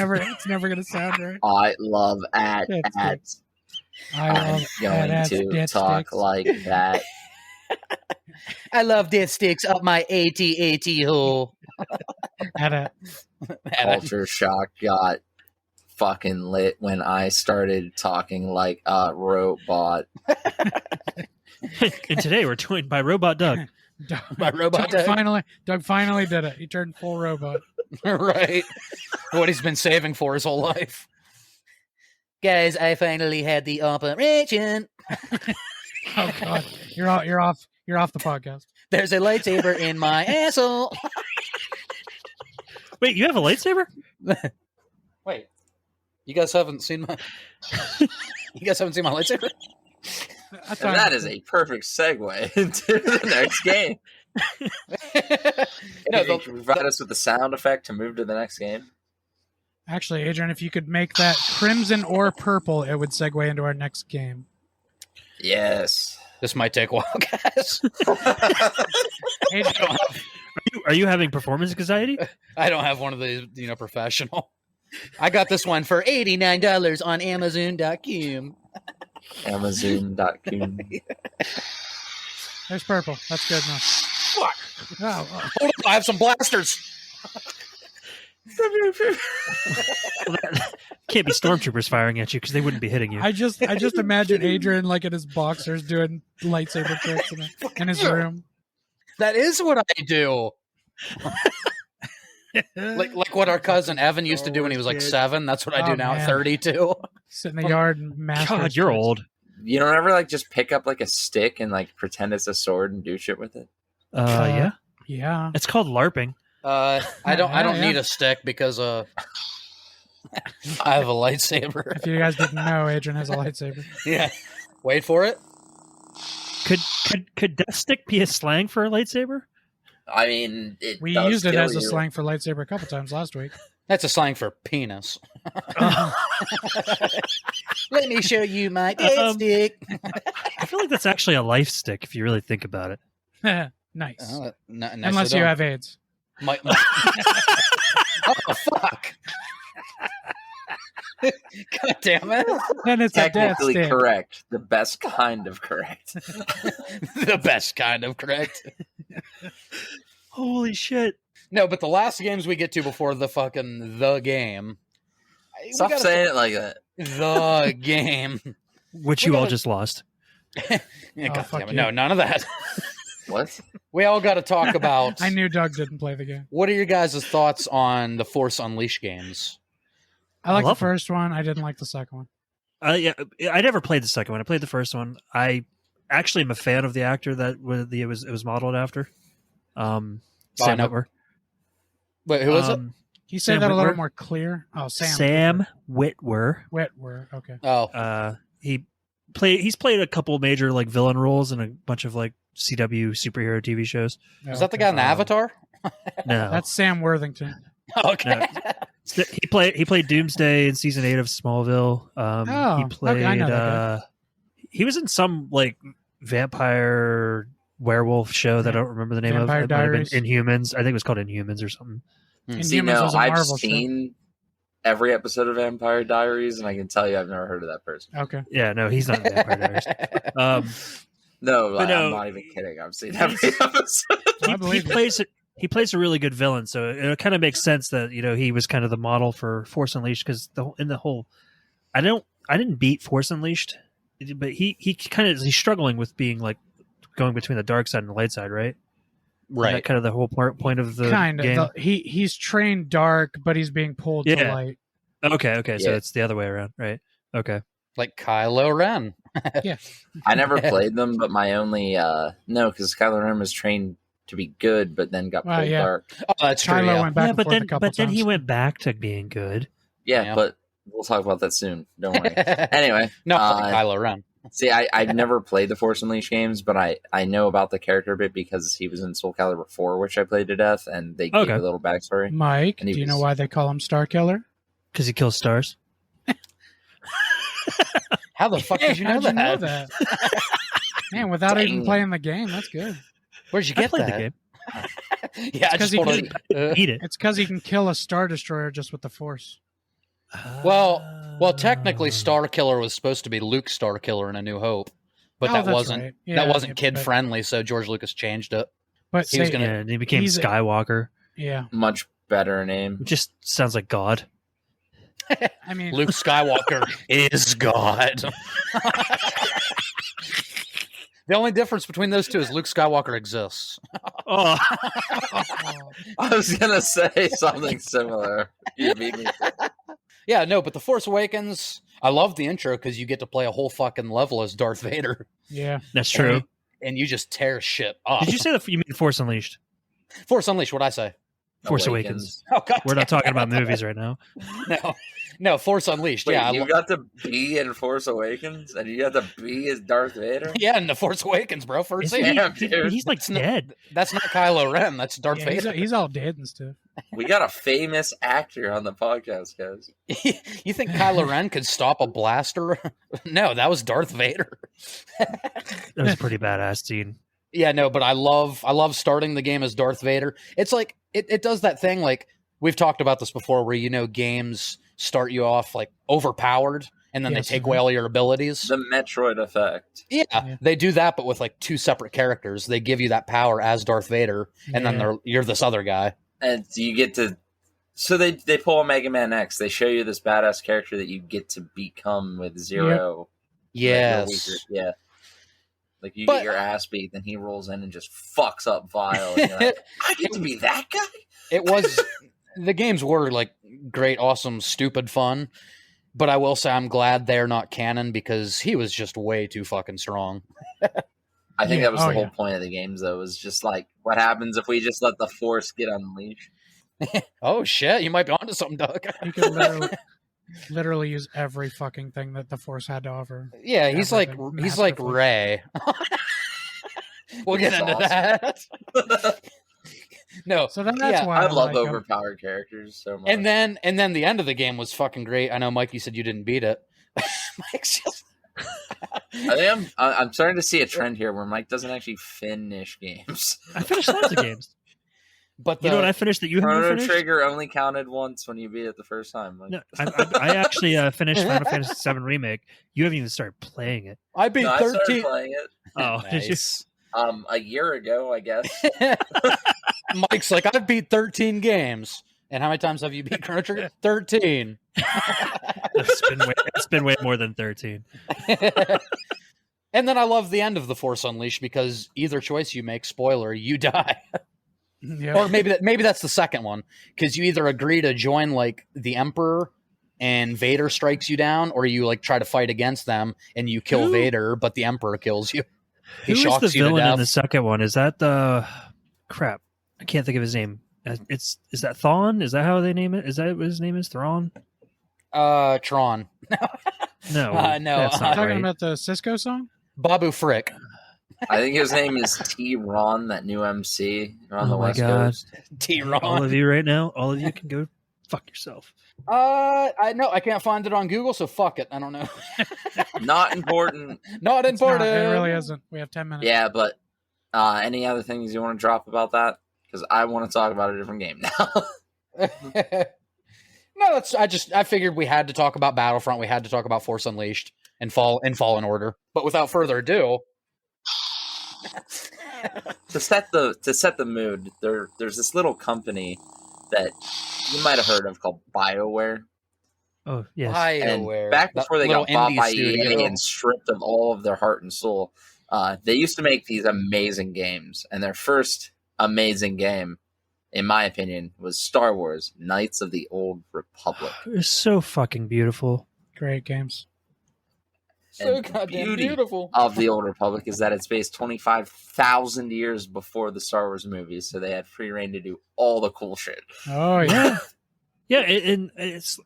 never gonna sound right. I love at. I I'm love going to talk sticks. like that. I love dead sticks up my AT hole. At Culture shock got fucking lit when I started talking like a robot. And today we're joined by Robot Doug. My robot Doug finally did it. He turned full robot. Right. What he's been saving for his whole life. Guys, I finally had the operation. Oh God, you're off the podcast. There's a lightsaber in my asshole. Wait, you have a lightsaber? Wait, you guys haven't seen my lightsaber? And that is a perfect segue into the next game. You can provide us with the sound effect to move to the next game. Actually, Adrian, if you could make that crimson or purple, it would segue into our next game. Yes. This might take a while, guys. Adrian, Are you having performance anxiety? I don't have one of these, professional. I got this one for $89 on Amazon.com. Amazon.com. there's purple. That's good enough. Fuck. Oh, Hold on, I have some blasters. Well, that can't be stormtroopers firing at you because they wouldn't be hitting you. I just imagine Adrian like in his boxers doing lightsaber tricks in his room. That is what I do. like what our cousin Evan used to do when he was like 7. That's what I do Oh, now man. at 32. Sit in the yard and master. God, you're old. You don't ever just pick up a stick and pretend it's a sword and do shit with it? Yeah. Yeah. It's called LARPing. I don't Yeah. need a stick because I have a lightsaber. If you guys didn't know, Adrian has a lightsaber. Yeah. Wait for it. Could death stick be a slang for a lightsaber? I mean, We does used it kill as a you. slang for lightsaber a couple times last week. That's a slang for penis. Let me show you my stick. I feel like that's actually a life stick if you really think about it. Nice. Nice Unless you have AIDS. oh fuck! God damn it! Then it's a death Technically stick. correct. The best kind of correct. The best kind of correct. Holy shit. No, but the last games we get to before the game. Stop saying it like that. The game. Which We you all gotta- just lost. Yeah, God fuck damn it. you. No, none of that. What? We all got to talk about. I knew Doug didn't play the game. What are your guys' thoughts on the Force Unleashed games? I like the love 'em. first one. I didn't like the second one. Yeah, I never played the second one. I played the first one. I actually am a fan of the actor that it was modeled after. Sam no. Witwer. Wait, who is it? Can you say Sam that a little Witwer? more clear? Oh, Sam Witwer. Witwer. Okay. Oh, He's played a couple major villain roles in a bunch of CW superhero TV shows. is that the guy in the Avatar? No, That's Sam Worthington. Okay. he played Doomsday in season 8 of Smallville. He played. okay, I know that guy. He was in some vampire werewolf show that I don't remember the name Vampire of. It might have been Diaries. Inhumans. I think it was called Inhumans or something. See, Inhumans no, was a I've Marvel show. seen every episode of Vampire Diaries, and I can tell you I've never heard of that person. Okay. Yeah, no, he's not in Vampire Diaries. No, But I'm no. not even kidding. I've seen every episode. I he believe you. plays a really good villain, so it kind of makes sense that he was kind of the model for Force Unleashed because I didn't beat Force Unleashed, but he's struggling with being going between the dark side and the light side, right? Is that kind of the whole point of the game? He's trained dark, but he's being pulled to light. Okay. So it's the other way around, right? Okay. Like Kylo Ren. Yeah. I never played them, but my only no, because Kylo Ren was trained to be good, but then got pulled dark. Oh, that's true. Kylo went back and but forth a couple then he times. went back to being good. Yeah, but we'll talk about that soon. Don't worry. Anyway, no, Kylo Ren. See, I've never played the Force Unleashed games, but I know about the character a bit because he was in Soul Calibur 4, which I played to death, and they gave a little backstory. Mike, do you know why they call him Star Killer? Because he kills stars. How the fuck did you know that? Man, without even playing the game, that's good. Where'd you get that? The game. Yeah, because he can eat it. It's because he can kill a Star Destroyer just with the Force. Well, technically, Star Killer was supposed to be Luke Star Killer in A New Hope, but that wasn't right. Yeah, that wasn't kid friendly. So George Lucas changed it. But he was gonna. And he became Skywalker. Yeah, much better name. It just sounds like God. I mean, Luke Skywalker is God. The only difference between those two is Luke Skywalker exists. I was gonna say something similar. You beat me. Yeah, no, but The Force Awakens, I love the intro because you get to play a whole fucking level as Darth Vader. Yeah, that's true. And you just tear shit up. Did you say that you mean Force Unleashed? Force Unleashed, what'd I say? Force Awakens. Oh, God, we're not talking about movies right now. No, Force Unleashed. Wait, yeah, you got to be in Force Awakens, and you got to be as Darth Vader. Yeah, in the Force Awakens, bro. First scene. He's like dead. That's not Kylo Ren. That's Darth Vader. He's all dead and stuff. We got a famous actor on the podcast, guys. You think Kylo Ren could stop a blaster? No, that was Darth Vader. That was a pretty badass scene. Yeah, no, but I love starting the game as Darth Vader. It's like it does that thing like we've talked about this before, where games start you off like overpowered, and then they take away all your abilities. The Metroid effect. Yeah, they do that, but with like two separate characters. They give you that power as Darth Vader, and then you're this other guy. And you get to... So they pull a Mega Man X. They show you this badass character that you get to become with Zero. Yep. Yes. Yeah. Like, you get your ass beat, then he rolls in and just fucks up Vile. And you're like, I get to be that guy? It was... The games were, like, great, awesome, stupid fun. But I will say I'm glad they're not canon because he was just way too fucking strong. I think that was the whole point of the games, though, was just like, what happens if we just let the Force get unleashed? Oh, shit. You might be onto something, Doug. You could literally use every fucking thing that the Force had to offer. Yeah, he's like Rey. We'll get into that. No, so that's why I love overpowered characters so much. And then the end of the game was fucking great. I know, Mike, you said you didn't beat it. Mike's just... I'm starting to see a trend here where Mike doesn't actually finish games. I finished lots of games. But you know what I finished that you haven't finished? Chrono Trigger only counted once when you beat it the first time. Like. No, I actually finished Final Fantasy VII Remake. You haven't even started playing it. I beat 13. I started playing it. Oh, nice. Did you? A year ago, I guess. Mike's like, I've beat 13 games. And how many times have you beat Chrono Trigger? 13. It's been way more than 13. And then I love the end of The Force Unleashed because either choice you make, spoiler, you die. Yep. Or maybe that's the second one, because you either agree to join like the Emperor and Vader strikes you down, or you like try to fight against them and you kill Vader, but the Emperor kills you. Who is the villain in the second one? Is that the crap? I can't think of his name. Is that Thrawn? Is that how they name it? Is that what his name is? Thrawn? Tron. No, that's not talking about the Cisco song. Babu Frick. I think his name is T-Ron, that new MC on the West Coast. T-Ron. All of you right now, all of you can go fuck yourself. I know I can't find it on Google, so fuck it. I don't know. Not important. Not important. It really isn't. We have 10 minutes. Yeah, but any other things you want to drop about that? Because I want to talk about a different game now. No, I figured we had to talk about Battlefront. We had to talk about Force Unleashed and Fallen Order. But without further ado, to set the mood, there's this little company that you might have heard of called BioWare. Oh yes, BioWare. And back before they got bought by EA and studio. stripped of all of their heart and soul, they used to make these amazing games. And their first amazing game, in my opinion, was Star Wars: Knights of the Old Republic. It's so fucking beautiful. Great games. So And the goddamn beauty beautiful. of the Old Republic is that it's based 25,000 years before the Star Wars movies, so they had free reign to do all the cool shit. Oh yeah. Yeah, and it's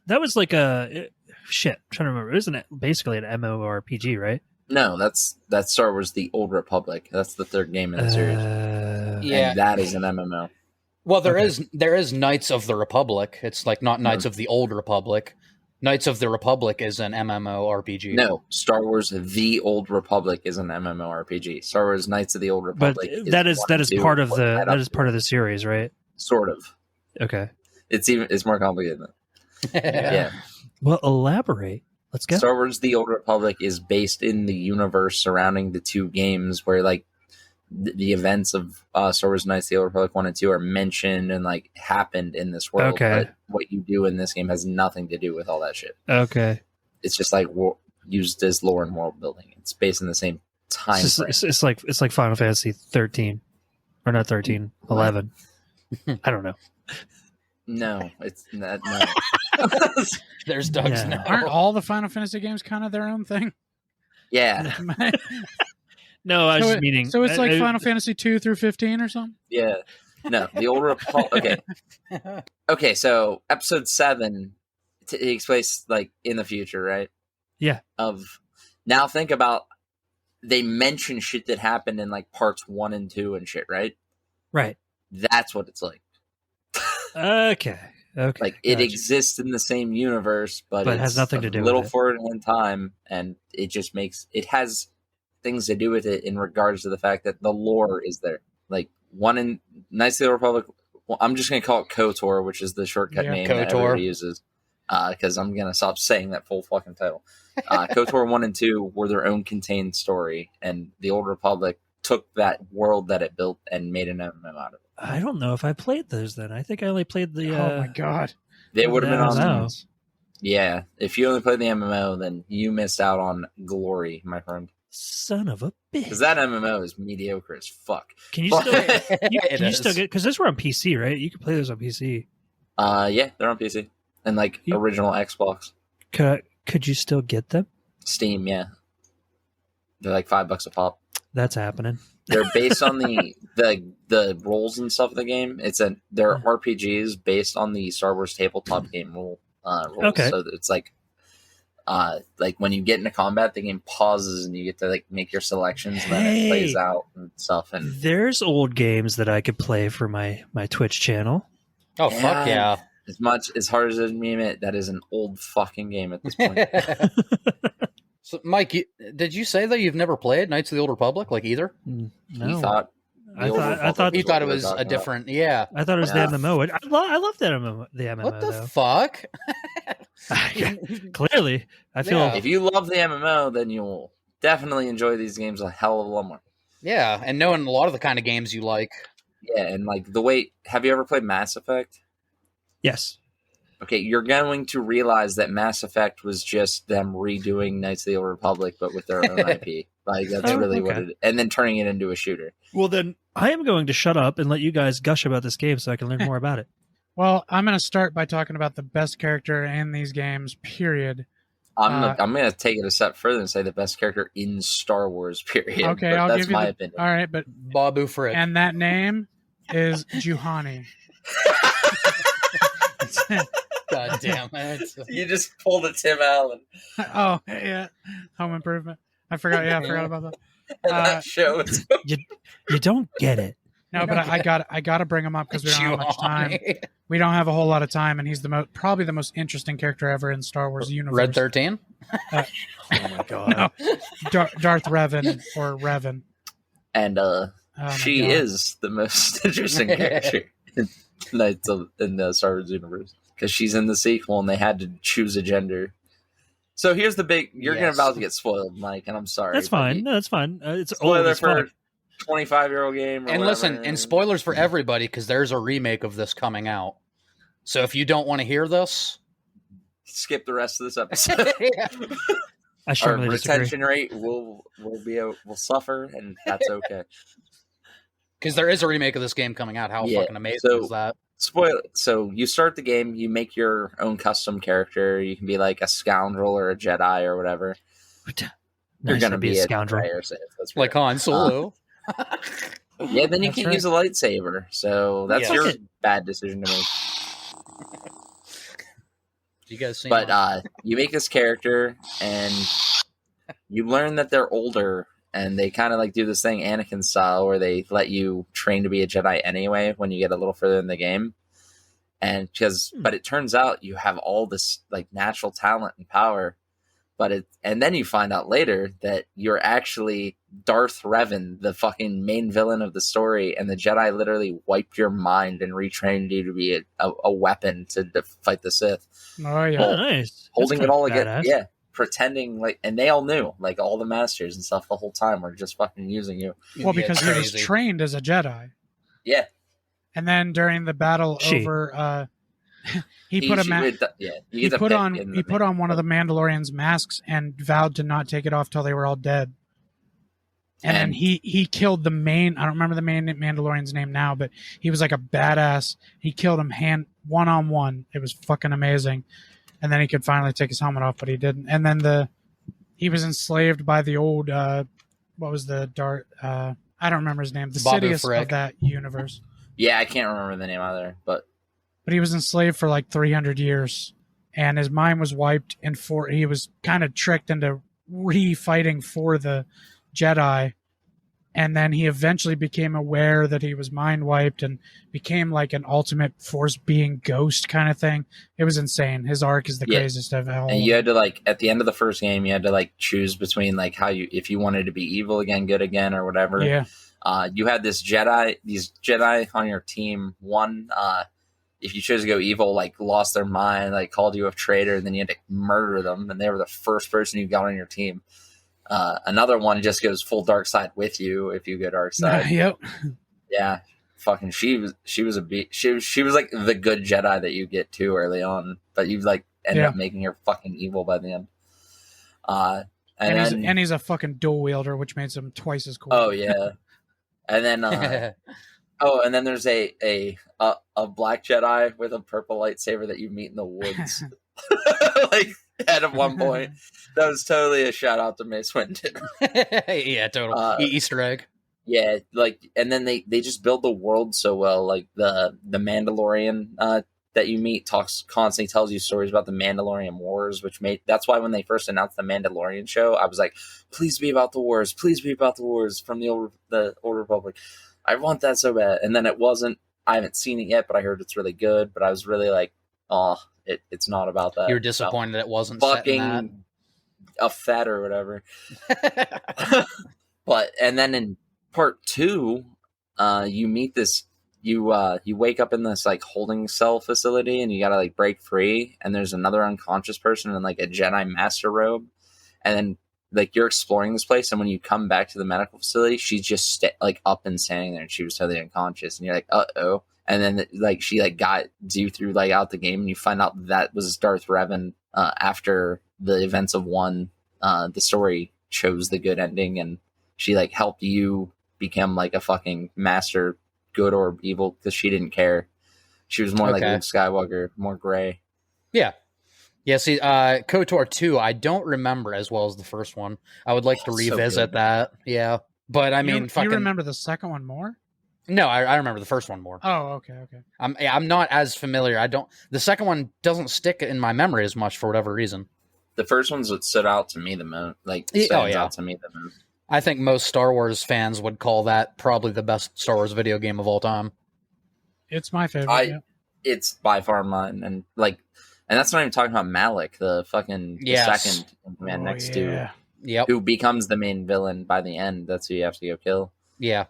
that was like a shit. I'm trying to remember. Isn't it basically an MMORPG, right? No, that's Star Wars: The Old Republic. That's the third game in the series, Yeah. and that is an MMO. Well, there Okay. is Knights of the Republic. It's like not Knights of the Old Republic. Knights of the Republic is an MMORPG. No, Star Wars: The Old Republic is an MMORPG. Star Wars: Knights of the Old But Republic. that is one and two, part of what the led that up is to part it. of the series, right? Sort of. Okay. It's more complicated than that. yeah. Yeah. Well, elaborate. Let's go. Star Wars: The Old Republic is based in the universe surrounding the two games, where like the events of Star Wars: Knights of the Old Republic 1 and 2 are mentioned and like happened in this world. Okay. But what you do in this game has nothing to do with all that shit. Okay. It's just like used as lore and world building. It's based in the same time frame. It's like Final Fantasy 13 or not 13, 11. I don't know. No, it's not. No. There's Doug's Yeah. no. Aren't all the Final Fantasy games kind of their own thing? Yeah, No, I was So just meaning. So it's like I- Final Fantasy 2 through 15 or something? yeah. No, the Old Republic. Okay, okay. So episode 7 takes place like in the future, right? Yeah. Of now, think about they mention shit that happened in like parts 1 and 2 and shit, right? Right. That's what it's like. Okay. Okay. Like it gotcha. exists in the same universe, but But it it's has nothing to do a little with it. forward in time, and it just makes it has things to do with it in regards to the fact that the lore is there. Like one in Knights of the Republic, well, I'm just gonna call it KOTOR, which is the shortcut Yeah, name that KOTOR. everybody uses, because I'm gonna stop saying that full fucking title. KOTOR 1 and 2 were their own contained story, and the Old Republic took that world that it built and made an MMO out of it. I don't know if I played those then. I think I only played the. Oh my god. They would have been on. No. Yeah, if you only played the MMO, then you missed out on glory, my friend. Son of a bitch. Because that MMO is mediocre as fuck. Can you still? It Can you is. still get? Because those were on PC, right? You can play those on PC. Yeah, they're on PC and like You- original Xbox, Could you still get them? Steam. Yeah, they're like $5 a pop. That's happening. They're based on the roles and stuff of the game. They're RPGs based on the Star Wars tabletop game rules. Okay. So it's like when you get into combat, the game pauses and you get to like make your selections, and then it plays Hey. out and stuff. And There's old games that I could play for my Twitch channel. Oh fuck yeah! as hard as it may admit, that is an old fucking game at this point. So, Mike, did you say that you've never played Knights of the Old Republic, like either? No, He thought the I Old thought- Republic He is thought what it we were was talking a about. different. Yeah. I thought it was Yeah. the MMO. I love that MMO. The MMO What the though. fuck? Clearly, I feel. Yeah. If you love the MMO, then you'll definitely enjoy these games a hell of a lot more. Yeah, and knowing a lot of the kind of games you like. Yeah, and like the way, have you ever played Mass Effect? Yes. Okay, you're going to realize that Mass Effect was just them redoing Knights of the Old Republic, but with their own IP. Like that's Oh, really what okay. it, and then turning it into a shooter. Well, then I am going to shut up and let you guys gush about this game so I can learn more about it. Well, I'm going to start by talking about the best character in these games, period. I'm going to take it a step further and say the best character in Star Wars. Period. Okay, But I'll that's give you my the- opinion. All right, but Babu Frick. and that name is Juhani. God damn it. You just pulled a Tim Allen. Oh, yeah. Home Improvement. I forgot about that. That show is You don't get it. No, but I got to bring him up because we don't have much time. Juhani. We don't have a whole lot of time, and he's probably the most interesting character ever in Star Wars universe. Red 13? Oh my god. No, Darth Revan or Revan. and Oh my she God. is the most interesting character in the Star Wars universe because she's in the sequel and they had to choose a gender. So here's the big. You're Yes. about to get spoiled, Mike, and I'm sorry. That's but fine. No, that's fine. It's old Spoiler as for fuck. 25-year-old game. Or And whatever. listen, and spoilers for everybody because there's a remake of this coming out. So if you don't want to hear this, skip the rest of this episode. I Our strongly disagree. retention rate will suffer, and that's okay. Because there is a remake of this game coming out. How Yeah, fucking amazing so- is that? Spoil. So you start the game, you make your own custom character. You can be like a scoundrel or a Jedi or whatever. You're Nice gonna to be a scoundrel. Jedi or Sith, that's Like weird. Han Solo. Yeah, then you That's can't right. use a lightsaber. So that's Yeah. your Okay. bad decision to make. You guys seen? But you make this character, and you learn that they're older, and they kind of like do this thing Anakin style, where they let you train to be a Jedi anyway when you get a little further in the game. And but it turns out you have all this like natural talent and power, and then you find out later that you're actually Darth Revan, the fucking main villain of the story, and the Jedi literally wiped your mind and retrained you to be a weapon to fight the Sith. Oh yeah. Oh, nice. Holding That's it all kinda again, badass. yeah, pretending like, and they all knew, like all the masters and stuff the whole time were just fucking using you. Well, because he was trained as a Jedi, Yeah, and then during the battle She. over, he put on one of the Mandalorian's masks and vowed to not take it off till they were all dead. And then he killed the main. I don't remember the main Mandalorian's name now, but he was like a badass. He killed him one-on-one. It was fucking amazing. And then he could finally take his helmet off, but he didn't. And then he was enslaved by the old what was the Dart? I don't remember his name. The Babu Sidious Frick. of that universe. Yeah, I can't remember the name either, but He was enslaved for like 300 years, and his mind was wiped. And he was kind of tricked into re-fighting for the Jedi. And then he eventually became aware that he was mind wiped and became like an ultimate force being ghost kind of thing. It was insane. His arc is the craziest of all. and you had to like at the end of the first game, you had to like choose between like if you wanted to be evil again, good again, or whatever. Yeah. You had these Jedi on your team. One, if you chose to go evil, like lost their mind, like called you a traitor, and then you had to murder them, and they were the first person you got on your team. Another one just goes full dark side with you if you go dark side. Yep. Yeah, fucking she was like the good Jedi that you get too early on, but you like end up making her fucking evil by the end. And he's a fucking dual wielder, which makes him twice as cool. Oh yeah, and then and then there's a black Jedi with a purple lightsaber that you meet in the woods, like at one point. That was totally a shout out to Mace Windu. Yeah, total Easter egg. Yeah, like, and then they just build the world so well. Like the Mandalorian that you meet constantly tells you stories about the Mandalorian Wars, that's why when they first announced the Mandalorian show, I was like, please be about the wars, from the Old Republic. I want that so bad. And then it wasn't. I haven't seen it yet, but I heard it's really good. But I was really like, oh, it's not about that. You were disappointed that it wasn't set in that. Fucking a fat or whatever. And then in part 2, you meet this. You wake up in this like holding cell facility, and you gotta like break free. And there's another unconscious person in like a Jedi Master robe, and then like you're exploring this place. And when you come back to the medical facility, she's just like up and standing there, and she was totally unconscious. And you're like, uh-oh. And then like she like got you through like out the game, and you find out that was Darth Revan. After the events of 1, the story chose the good ending, and she like helped you become like a fucking master, good or evil, because she didn't care. She was more like Luke Skywalker, more gray. Yeah. See, KOTOR 2, I don't remember as well as the first one. I would like to revisit that. Yeah. But I mean, you remember the second one more? No, I remember the first one more. Oh, okay. I'm not as familiar. The second one doesn't stick in my memory as much for whatever reason. The first one's what stood out to me the most. Out to me the most. I think most Star Wars fans would call that probably the best Star Wars video game of all time. It's my favorite. It's by far mine, and that's not even talking about Malik, the fucking second man next to, who becomes the main villain by the end. That's who you have to go kill. Yeah,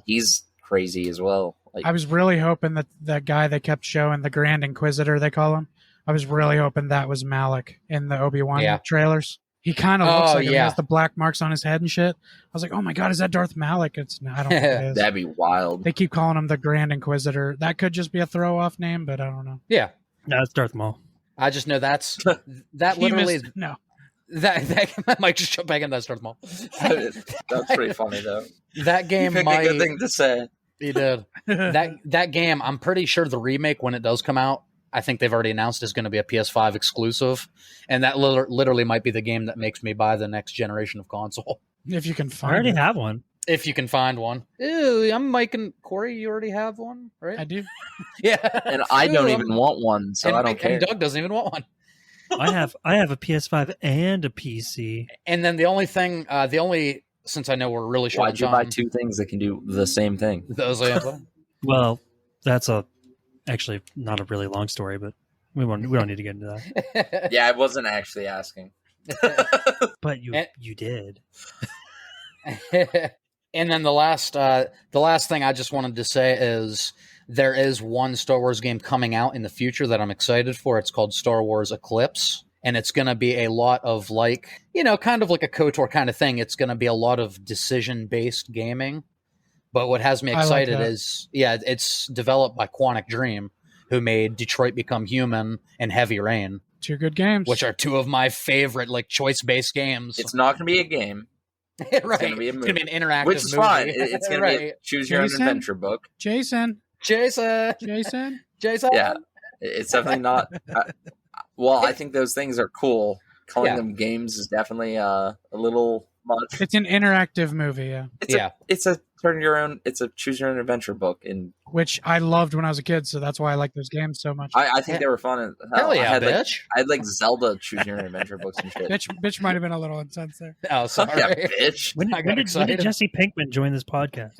he's crazy as well. Like, I was really hoping that guy they kept showing, the Grand Inquisitor, they call him. I was really hoping that was Malik in the Obi-Wan trailers. He kind of looks like him. He has the black marks on his head and shit. I was like, oh my god, is that Darth Malik? I don't think it is. That'd be wild. They keep calling him the Grand Inquisitor. That could just be a throw-off name, but I don't know. Yeah. No, it's Darth Maul. I just know that literally is... No. That Mike just jumped back in. That's Darth Maul. That's pretty funny, though. That game might... a good thing to say. He did. That game, I'm pretty sure the remake, when it does come out, I think they've already announced is going to be a PS5 exclusive, and that literally might be the game that makes me buy the next generation of console. If you can I find already it. have one. If you can find one. Ew, I'm Mike and Corey, you already have one, right? I do. Yeah. And I don't Ew, even want one, so I don't care. And Doug doesn't even want one. I have a PS5 and a PC. And then since I know we're really short on Why'd you buy time, 2 things that can do the same thing? those are Well, that's actually not a really long story, but we don't need to get into that. Yeah, I wasn't actually asking. But you did. And then the last thing I just wanted to say is there is one Star Wars game coming out in the future that I'm excited for. It's called Star Wars Eclipse, and it's going to be a lot of kind of like a KOTOR kind of thing. It's going to be a lot of decision-based gaming. But what has me excited is, it's developed by Quantic Dream, who made Detroit Become Human and Heavy Rain. 2 good games. Which are 2 of my favorite choice-based games. It's not going to be a game. Right. It's going to be a movie. It's going to be an interactive Which is movie. fine. It's going to be a choose your own adventure book. Jason. Jason. Yeah, it's definitely not. I think those things are cool. Calling them games is definitely a little much. It's an interactive movie, yeah. It's a choose your own adventure book, which I loved when I was a kid, so that's why I like those games so much. I think they were fun. Hell yeah, I had bitch! I had Zelda choose your own adventure books and shit. Bitch might have been a little intense there. Oh, sorry, yeah, bitch. When did Jesse Pinkman join this podcast?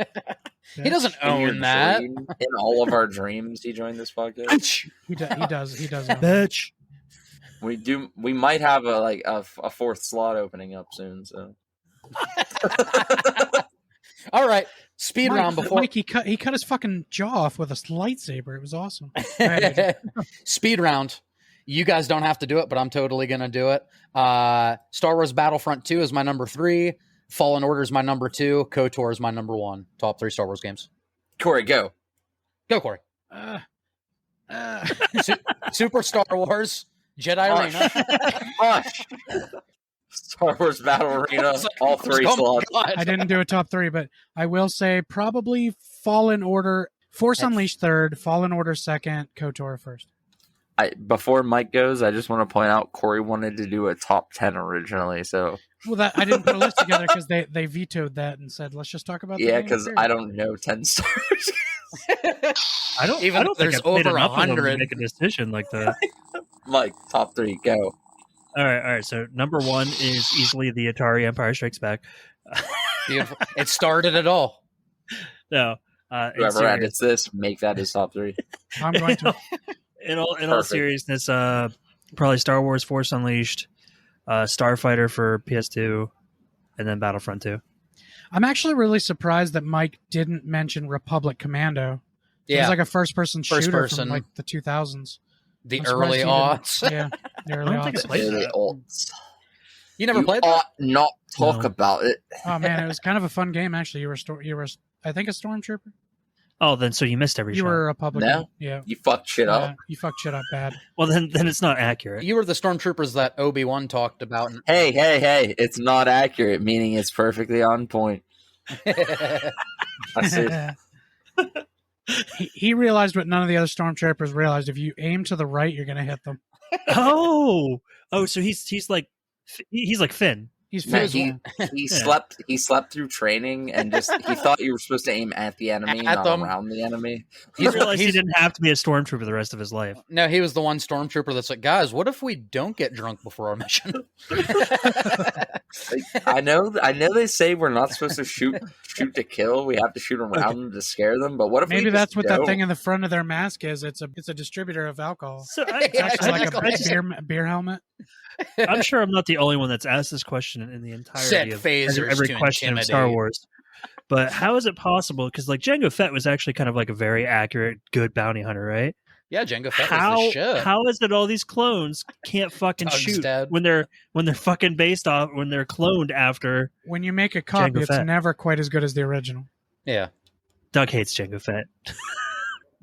He doesn't own that. In all of our dreams, he joined this podcast. He does. Bitch. We might have a 4th slot opening up soon. So. All right, speed round before Mike, he cut his fucking jaw off with a lightsaber. It was awesome. Speed round. You guys don't have to do it, but I'm totally gonna do it. Star Wars Battlefront 2 is my number 3. Fallen Order is my number 2. KOTOR is my number 1. Top 3 Star Wars games. Corey, go. Go, Corey. Super Star Wars Jedi Arena. Hush. Star Wars Battle Arena, all 3 slots. I didn't do a top 3, but I will say probably Fallen Order, Force Unleashed 3rd, Fallen Order 2nd, KOTOR 1st. Before Mike goes, I just want to point out Corey wanted to do a top 10 originally, so. Well, I didn't put a list together because they vetoed that and said, let's just talk about. Yeah, because I don't know 10 stars. I don't think I've played enough of them to make a decision like that. Mike, top 3, go. All right. So number 1 is easily the Atari Empire Strikes Back. Beautiful. It started it all. No, whoever edits this, make that his top 3. I'm going to. In all seriousness, probably Star Wars Force Unleashed, Starfighter for PS2, and then Battlefront 2. I'm actually really surprised that Mike didn't mention Republic Commando. It was like a first-person shooter from the 2000s. The early aughts. Yeah, the early aughts. You never played that? Not talk about it. Oh man, it was kind of a fun game actually. You were I think a stormtrooper. Oh, then so you missed every shot. You were a Republican. No? Yeah. You fucked shit up. You fucked shit up bad. Well, then it's not accurate. You were the stormtroopers that Obi-Wan talked about. Hey! It's not accurate, meaning it's perfectly on point. I see. He realized what none of the other stormtroopers realized. If you aim to the right, you're going to hit them. Oh, so he's like Finn. He's Finn. He slept through training and he thought you were supposed to aim at the enemy, not around the enemy. He realized he didn't have to be a stormtrooper the rest of his life. No, he was the one stormtrooper that's like, guys, what if we don't get drunk before our mission? I know they say we're not supposed to shoot to kill. We have to shoot around them to scare them. But what if maybe that's what that thing in the front of their mask is? It's a distributor of alcohol. So it's actually like a beer helmet. I'm sure I'm not the only one that's asked this question in the entirety of every question of Star Wars. But how is it possible? Because Jango Fett was actually kind of like a very accurate, good bounty hunter, right? Yeah, Jango Fett was the shit. How is it all these clones can't fucking shoot when they're fucking based off when they're cloned after? When you make a copy, it's never quite as good as the original. Yeah. Doug hates Jango Fett.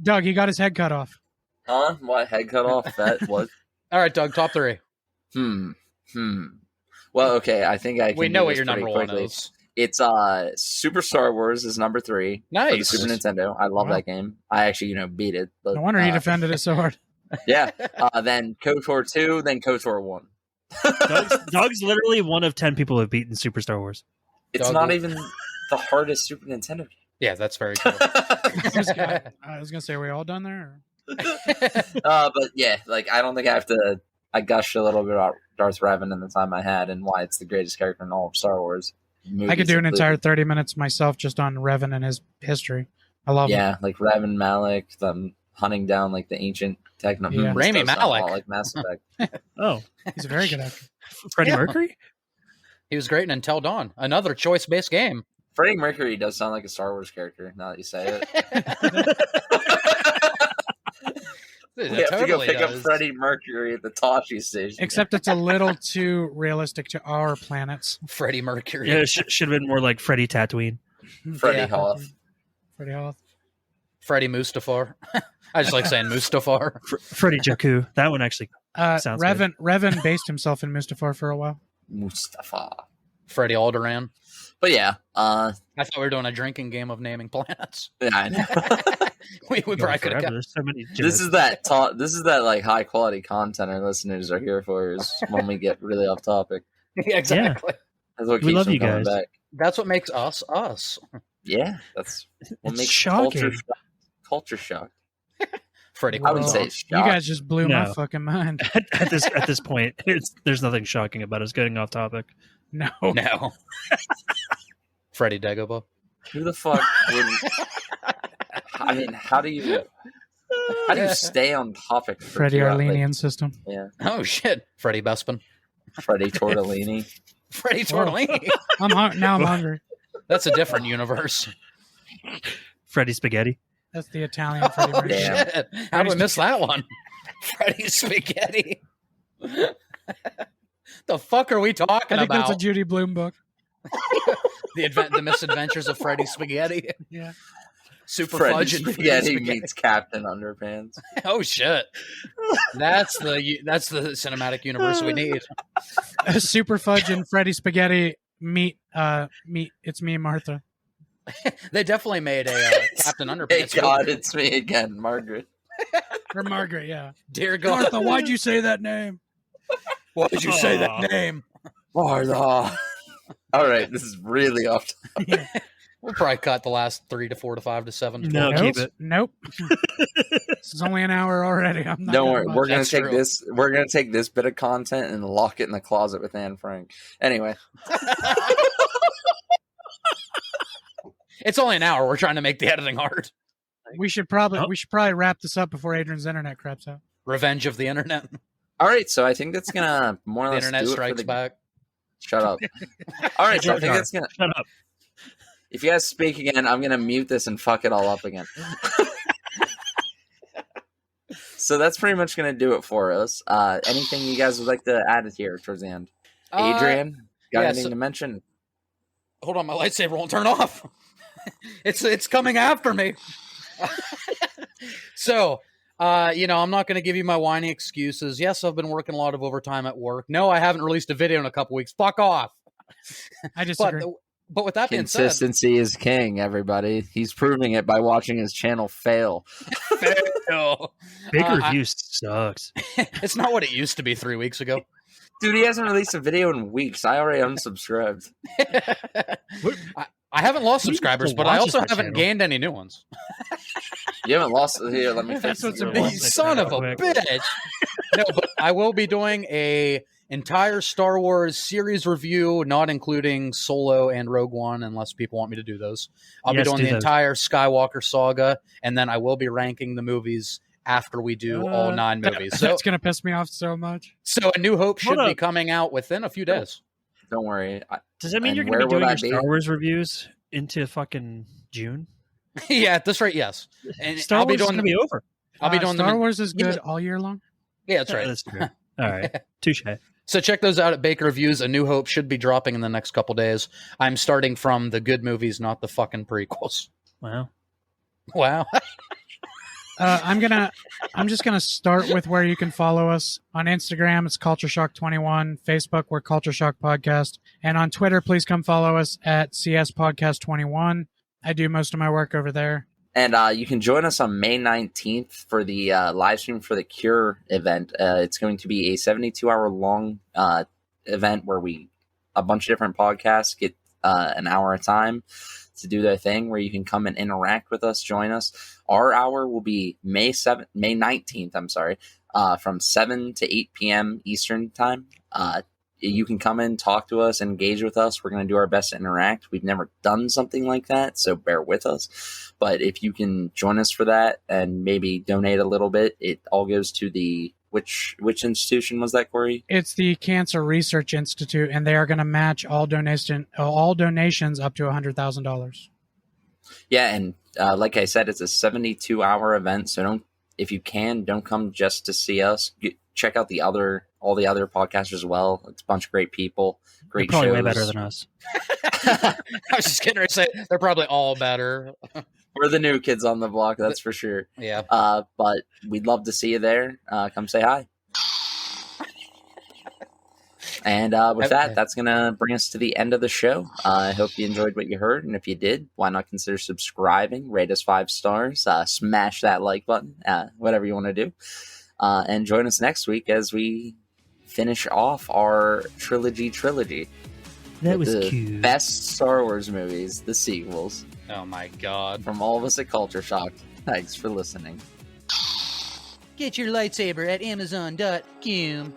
Doug, he got his head cut off. Huh? What head cut off? That what? All right, Doug, top 3. Well, okay. I think I can. We know what your number 1 is. It's Super Star Wars is number 3 for the Nice. Super Nintendo. I love Wow. that game. I actually, beat it. But, No wonder he defended it so hard. Yeah. Then KOTOR 2, then KOTOR 1. Doug's literally one of 10 people who have beaten Super Star Wars. It's Dog not will- even the hardest Super Nintendo Yeah, that's very true. I was gonna say, are we all done there? but yeah, like I don't think I gushed a little bit about Darth Revan in the time I had and why it's the greatest character in all of Star Wars. I could do an Movies entire included. 30 minutes myself just on Revan and his history. I love him. Yeah, like Revan Malak, them hunting down like the ancient techno. Yeah. Rami stuff, Malek. all like Mass Effect. Oh, He's a very good actor. Freddie Yeah. Mercury? He was great in Until Dawn, another choice-based game. Freddie Mercury does sound like a Star Wars character. Now that you say it, It we have to go totally pick up does. Freddie Mercury at the Toshi station. Except it's a little too realistic to our planets. Freddie Mercury. Yeah, it should have been more like Freddie Tatooine. Freddie Yeah. Hoff. Freddie Hoff. Freddie Mustafar. I just like saying Mustafar. Freddie Jakku. That one actually. Sounds Revan based himself in Mustafar for a while. Mustafa. Freddie Alderaan. But yeah, I thought we were doing a drinking game of naming planets. yeah, I know. we going probably could have forever. got. There's so many. This is that like high quality content our listeners are here for is when we get really off topic. Yeah, exactly. That's what We keeps love them you coming guys. back. That's what makes us us. Yeah, that's what It's makes shocking. culture shock. Freddie I would Well, say Quinn. it's You shock. guys just blew my No. fucking mind. at this point, there's nothing shocking about us getting off topic. No. No. Freddie Dagobah. Who the fuck would? I mean, how do you stay on topic? For Freddie 2 hours? Arlenian system. Yeah, Oh shit. Freddie Bespin. Freddie Tortellini. Freddie Tortellini. Now I'm hungry. That's a different universe. Freddie Spaghetti. That's the Italian Freddie Oh, Mercury. Damn. shit. How did we miss that one? Freddie Spaghetti. The fuck are we I talking think that's a about? Judy Blume book. The misadventures of Freddie Spaghetti. Yeah. Super Freddie Fudge and Freddie Spaghetti Spaghetti. meets Captain Underpants. Oh shit. That's the cinematic universe we need. Super Fudge and Freddie Spaghetti meet. It's me, Martha. They definitely made a Captain Hey Underpants. God, movie. it's me again, Margaret. Or Margaret, yeah. Dear God. Martha, why'd you say that name? Why did you say Aw. that name? Martha. All right, this is really off. We'll probably cut the last 3 to 4 to 5 to 7 to 12. No, nope. keep it. Nope. This is only an hour already. I'm not Don't gonna worry, watch we're gonna That's take true. this. We're gonna take this bit of content and lock it in the closet with Anne Frank. Anyway, It's only an hour. We're trying to make the editing hard. We should probably Oh. wrap this up before Adrian's internet craps out. Revenge of the internet. all right. So I think that's gonna more or The less internet do it strikes for the. back. Shut up. All right, so I think that's gonna. Shut up. If you guys speak again, I'm gonna mute this and fuck it all up again. So that's pretty much gonna do it for us. Anything you guys would like to add here towards the end? Adrian, got yeah, anything so- to mention? Hold on, my lightsaber won't turn off. It's coming after me. So, I'm not going to give you my whiny excuses. Yes, I've been working a lot of overtime at work. No, I haven't released a video in a couple weeks. Fuck off. I disagree. But with that being said, Consistency is king, everybody. He's proving it by watching his channel fail. no, Big I- review sucks. it's not what it used to be 3 weeks ago. Dude, he hasn't released a video in weeks. I already unsubscribed. I haven't lost Who subscribers, still but I watches also that haven't channel? gained any new ones. You haven't lost it here. Let me That's fix what's it. important. You Fix son that of a real quick. bitch. No, but I will be doing a entire Star Wars series review, not including Solo and Rogue One, unless people want me to do those. I'll Yes, be doing do the those. entire Skywalker saga, and then I will be ranking the movies after we do all 9 movies. So, That's gonna piss me off so much. so A New Hope should Hold be up. coming out within a few days. Don't worry. Does that mean And you're going to be where will doing that your be? Star Wars reviews into fucking June? Yeah, at this rate, yes. And Star I'll be Wars is doing. going to be over. I'll be doing Star them. Wars is Yeah, good but- all year long. Yeah, that's right. That's true. All right. Touche. So check those out at Baker Reviews. A New Hope should be dropping in the next couple days. I'm starting from the good movies, not the fucking prequels. Wow. Wow. I'm just gonna start with where you can follow us on Instagram. It's Culture Shock 21. Facebook, we're Culture Shock Podcast, and on Twitter, please come follow us at CS Podcast 21. I do most of my work over there. And you can join us on May 19th for the live stream for the Cure event. It's going to be a 72-hour long event where a bunch of different podcasts get an hour at a time to do their thing, where you can come and interact with us, join us. Our hour will be May 19th, from 7 to 8 p.m. Eastern time. You can come in, talk to us, engage with us. We're going to do our best to interact. We've never done something like that, so bear with us. But if you can join us for that and maybe donate a little bit, it all goes to the which institution was that, Corey? It's the Cancer Research Institute, and they are going to match all donations up to $100,000. Yeah, and like I said, it's a 72-hour event, so if you can, don't come just to see us. Check out all the other podcasters as well. It's a bunch of great people, great They're probably shows. way better than us. I was just getting ready to say they're probably all better. We're the new kids on the block, that's for sure. Yeah. But we'd love to see you there. Come say hi. And with that's going to bring us to the end of the show. I hope you enjoyed what you heard. And if you did, why not consider subscribing, rate us 5 stars, smash that like button, whatever you want to do. And join us next week as we finish off our trilogy. That was the cute. Best Star Wars movies, the sequels. Oh my God. From all of us at Culture Shock. Thanks for listening. Get your lightsaber at Amazon.com.